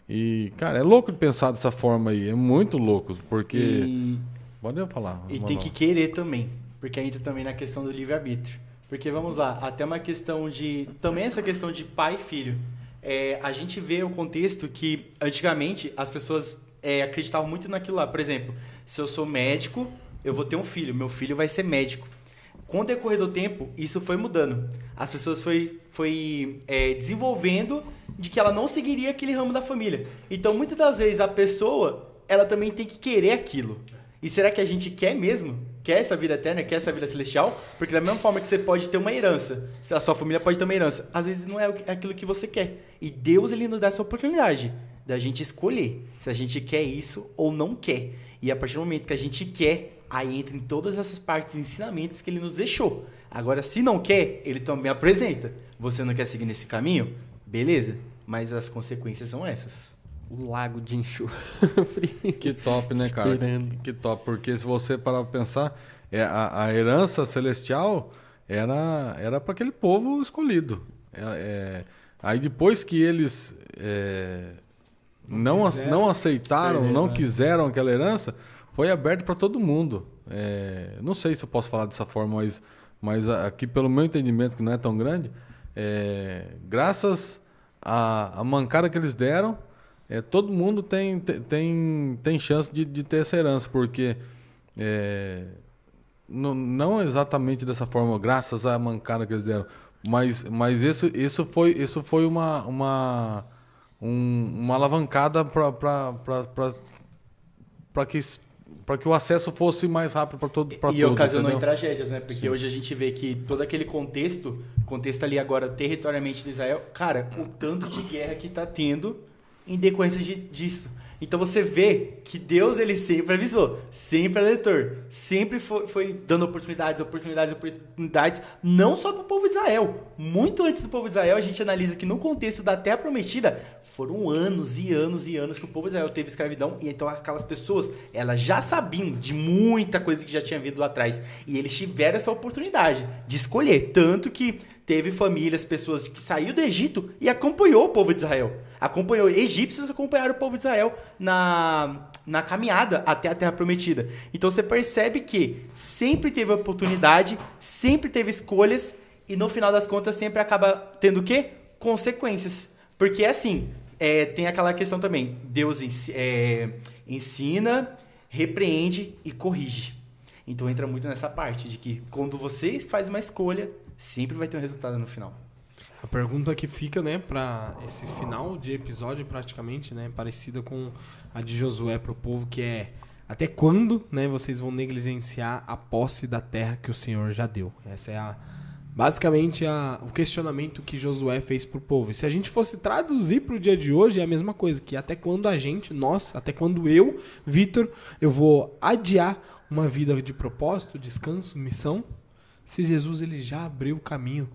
S3: E, cara, é louco de pensar dessa forma aí. É muito louco, porque... Pode falar.
S4: E tem que querer também, porque entra também na questão do livre-arbítrio. Porque, vamos lá, até uma questão de... Também essa questão de pai e filho. A gente vê o contexto que, antigamente, as pessoas acreditavam muito naquilo lá. Por exemplo, se eu sou médico, eu vou ter um filho. Meu filho vai ser médico. Com o decorrer do tempo, isso foi mudando. As pessoas foi desenvolvendo de que ela não seguiria aquele ramo da família. Então, muitas das vezes, a pessoa, ela também tem que querer aquilo. E será que a gente quer mesmo? Quer essa vida eterna? Quer essa vida celestial? Porque da mesma forma que você pode ter uma herança, a sua família pode ter uma herança, às vezes não é aquilo que você quer. E Deus, ele nos dá essa oportunidade da gente escolher se a gente quer isso ou não quer. E a partir do momento que a gente quer, aí entra em todas essas partes, ensinamentos que ele nos deixou. Agora, se não quer, ele também apresenta. Você não quer seguir nesse caminho? Beleza. Mas as consequências são essas.
S2: O lago de enxofre.
S3: Que top, né, cara?
S2: Esperando.
S3: Que top, porque se você parar pra pensar, a herança celestial era para aquele povo escolhido. Aí depois que eles não aceitaram, não quiseram aquela herança, foi aberto para todo mundo. Não sei se eu posso falar dessa forma, mas aqui, pelo meu entendimento, que não é tão grande, graças à mancada que eles deram, todo mundo tem chance de ter essa herança, porque não exatamente dessa forma, graças à mancada que eles deram, mas isso foi uma alavancada para que o acesso fosse mais rápido para todos.
S4: E ocasionou em tragédias, né? Porque hoje a gente vê que todo aquele contexto ali agora territorialmente de Israel, cara, o tanto de guerra que está tendo em decorrência disso. Então você vê que Deus, ele sempre avisou, sempre alertou, sempre foi dando oportunidades, não só para o povo de Israel. Muito antes do povo de Israel, a gente analisa que no contexto da Terra Prometida, foram anos e anos e anos que o povo de Israel teve escravidão, e então aquelas pessoas, elas já sabiam de muita coisa que já tinha vindo lá atrás, e eles tiveram essa oportunidade de escolher, tanto que teve famílias, pessoas que saíram do Egito e acompanhou o povo de Israel. Egípcios acompanharam o povo de Israel na caminhada até a Terra Prometida. Então você percebe que sempre teve oportunidade, sempre teve escolhas e no final das contas sempre acaba tendo o quê? Consequências. Porque assim, tem aquela questão também, Deus ensina, repreende e corrige. Então entra muito nessa parte de que quando você faz uma escolha, sempre vai ter um resultado no final.
S1: A pergunta que fica, né, para esse final de episódio praticamente, né, parecida com a de Josué para o povo, que é: até quando, né, vocês vão negligenciar a posse da terra que o Senhor já deu? Essa é basicamente o questionamento que Josué fez para o povo. E se a gente fosse traduzir para o dia de hoje, é a mesma coisa, que até quando até quando eu, Vitor, eu vou adiar uma vida de propósito, descanso, missão, se Jesus ele já abriu o caminho?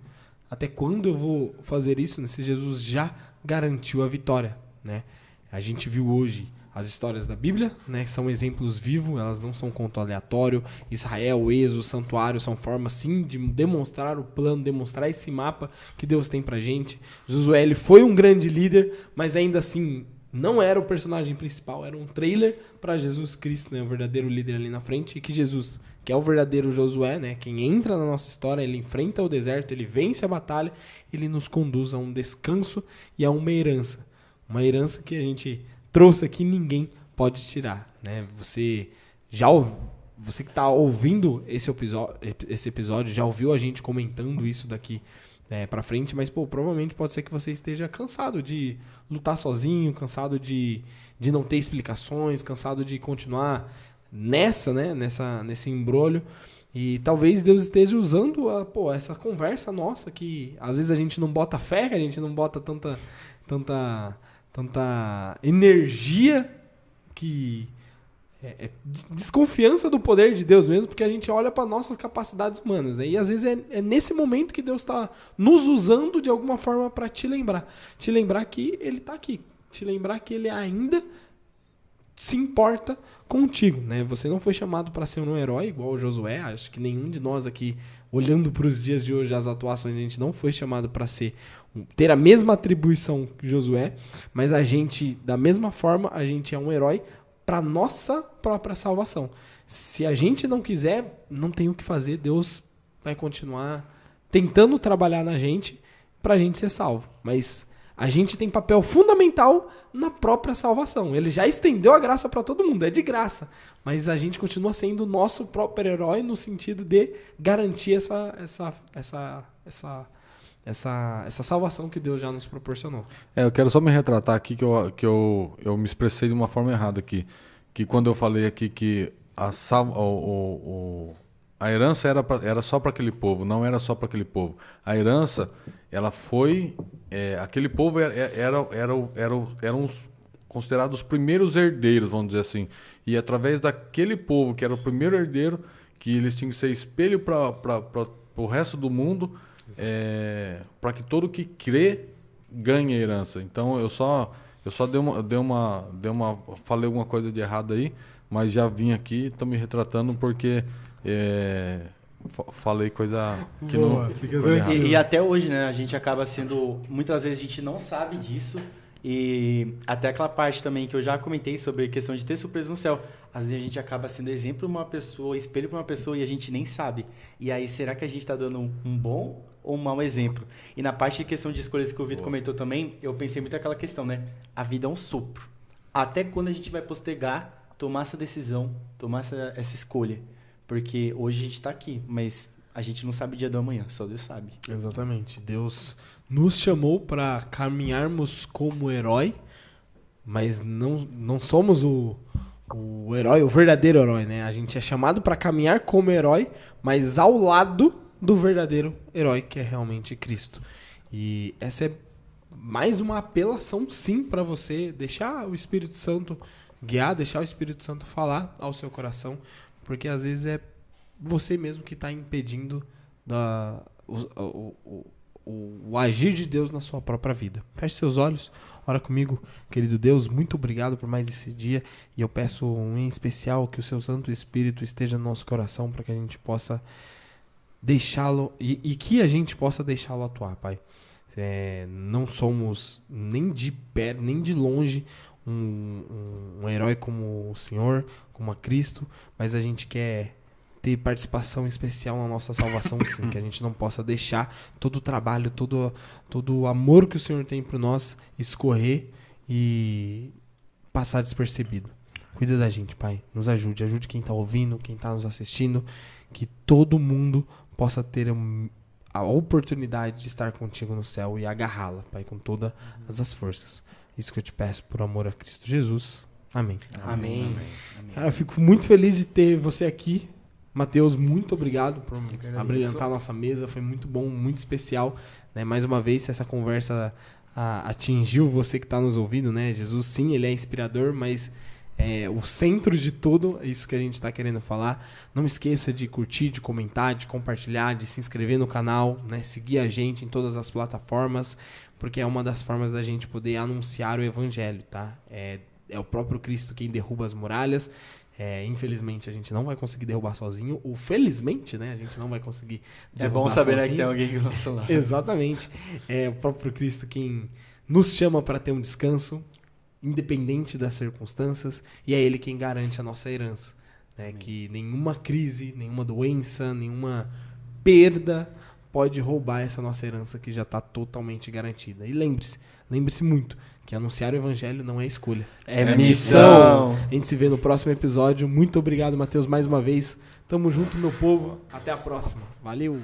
S1: Até quando eu vou fazer isso, se Jesus já garantiu a vitória, né? A gente viu hoje as histórias da Bíblia, né? São exemplos vivos, elas não são conto aleatório. Israel, Êxodo, Santuário são formas, sim, de demonstrar o plano, demonstrar esse mapa que Deus tem pra gente. Josué, ele foi um grande líder, mas ainda assim não era o personagem principal, era um trailer para Jesus Cristo, né? O verdadeiro líder ali na frente, e que Jesus, que é o verdadeiro Josué, né? Quem entra na nossa história, ele enfrenta o deserto, ele vence a batalha, ele nos conduz a um descanso e a uma herança. Uma herança que a gente trouxe aqui, ninguém pode tirar, né? Você que está ouvindo esse episódio, já ouviu a gente comentando isso daqui pra frente, mas, pô, provavelmente pode ser que você esteja cansado de lutar sozinho, cansado de não ter explicações, cansado de continuar nesse embrolho. E talvez Deus esteja usando essa conversa nossa, que às vezes a gente não bota fé, a gente não bota tanta energia, que desconfiança do poder de Deus mesmo, porque a gente olha para nossas capacidades humanas, né? E às vezes é nesse momento que Deus está nos usando de alguma forma para te lembrar que Ele está aqui, te lembrar que Ele ainda se importa contigo, né? Você não foi chamado para ser um herói igual o Josué. Acho que nenhum de nós aqui, olhando para os dias de hoje, as atuações, a gente não foi chamado para ter a mesma atribuição que Josué, mas a gente, da mesma forma, a gente é um herói para nossa própria salvação. Se a gente não quiser, não tem o que fazer. Deus vai continuar tentando trabalhar na gente para a gente ser salvo, mas a gente tem papel fundamental na própria salvação. Ele já estendeu a graça para todo mundo, é de graça. Mas a gente continua sendo o nosso próprio herói no sentido de garantir essa salvação que Deus já nos proporcionou.
S3: Eu quero só me retratar aqui que eu me expressei de uma forma errada aqui. Que quando eu falei aqui que a herança era só para aquele povo, não era só para aquele povo. A herança, ela foi... aquele povo eram considerados os primeiros herdeiros, vamos dizer assim. E através daquele povo, que era o primeiro herdeiro, que eles tinham que ser espelho para o resto do mundo, para que todo que crê ganhe a herança. Então, eu só falei alguma coisa de errado aí, mas já vim aqui, estou me retratando porque... falei coisa que
S1: Boa,
S3: não...
S4: E até hoje, né, a gente acaba sendo... Muitas vezes a gente não sabe disso. E até aquela parte também que eu já comentei sobre a questão de ter surpresa no céu. Às vezes a gente acaba sendo exemplo para uma pessoa, espelho para uma pessoa e a gente nem sabe. E aí, será que a gente está dando um bom ou um mau exemplo? E na parte de questão de escolhas que o Vitor comentou também, eu pensei muito naquela questão, né? A vida é um sopro. Até quando a gente vai postergar, tomar essa decisão, tomar essa escolha? Porque hoje a gente está aqui, mas a gente não sabe o dia do amanhã, só Deus sabe.
S1: Exatamente. Deus nos chamou para caminharmos como herói, mas não somos o herói, o verdadeiro herói, né? A gente é chamado para caminhar como herói, mas ao lado do verdadeiro herói, que é realmente Cristo. E essa é mais uma apelação, sim, para você deixar o Espírito Santo guiar, deixar o Espírito Santo falar ao seu coração, porque às vezes é você mesmo que está impedindo o agir de Deus na sua própria vida. Feche seus olhos, ora comigo. Querido Deus, muito obrigado por mais esse dia. E eu peço em especial que o seu Santo Espírito esteja no nosso coração para que a gente possa deixá-lo e que a gente possa deixá-lo atuar, Pai. Não somos nem de perto, nem de longe um herói como o Senhor, como a Cristo, mas a gente quer ter participação especial na nossa salvação, sim, que a gente não possa deixar todo o trabalho, todo o amor que o Senhor tem por nós escorrer e passar despercebido. Cuida da gente, Pai, nos ajude quem está ouvindo, quem está nos assistindo, que todo mundo possa ter a oportunidade de estar contigo no céu e agarrá-la, Pai, com todas as forças. Isso que eu te peço por amor a Cristo Jesus. Amém.
S2: Amém.
S1: Cara, eu fico muito feliz de ter você aqui. Mateus, muito obrigado por abrilhantar a nossa mesa. Foi muito bom, muito especial. Né? Mais uma vez, se essa conversa atingiu você que está nos ouvindo, né? Jesus, sim, ele é inspirador, mas o centro de tudo é isso que a gente está querendo falar. Não esqueça de curtir, de comentar, de compartilhar, de se inscrever no canal, né? Seguir a gente em todas as plataformas, porque é uma das formas da gente poder anunciar o evangelho, tá? É o próprio Cristo quem derruba as muralhas. Infelizmente a gente não vai conseguir derrubar sozinho, ou felizmente, né, a gente não vai conseguir derrubar.
S4: É bom saber,
S1: sozinho.
S4: né, que tem alguém que lança lá.
S1: Exatamente. É o próprio Cristo quem nos chama para ter um descanso, independente das circunstâncias, e é Ele quem garante a nossa herança. Né, que nenhuma crise, nenhuma doença, nenhuma perda pode roubar essa nossa herança que já está totalmente garantida. E lembre-se muito que anunciar o evangelho não é escolha.
S2: É missão.
S1: A gente se vê no próximo episódio. Muito obrigado, Mateus, mais uma vez. Tamo junto, meu povo. Até a próxima. Valeu.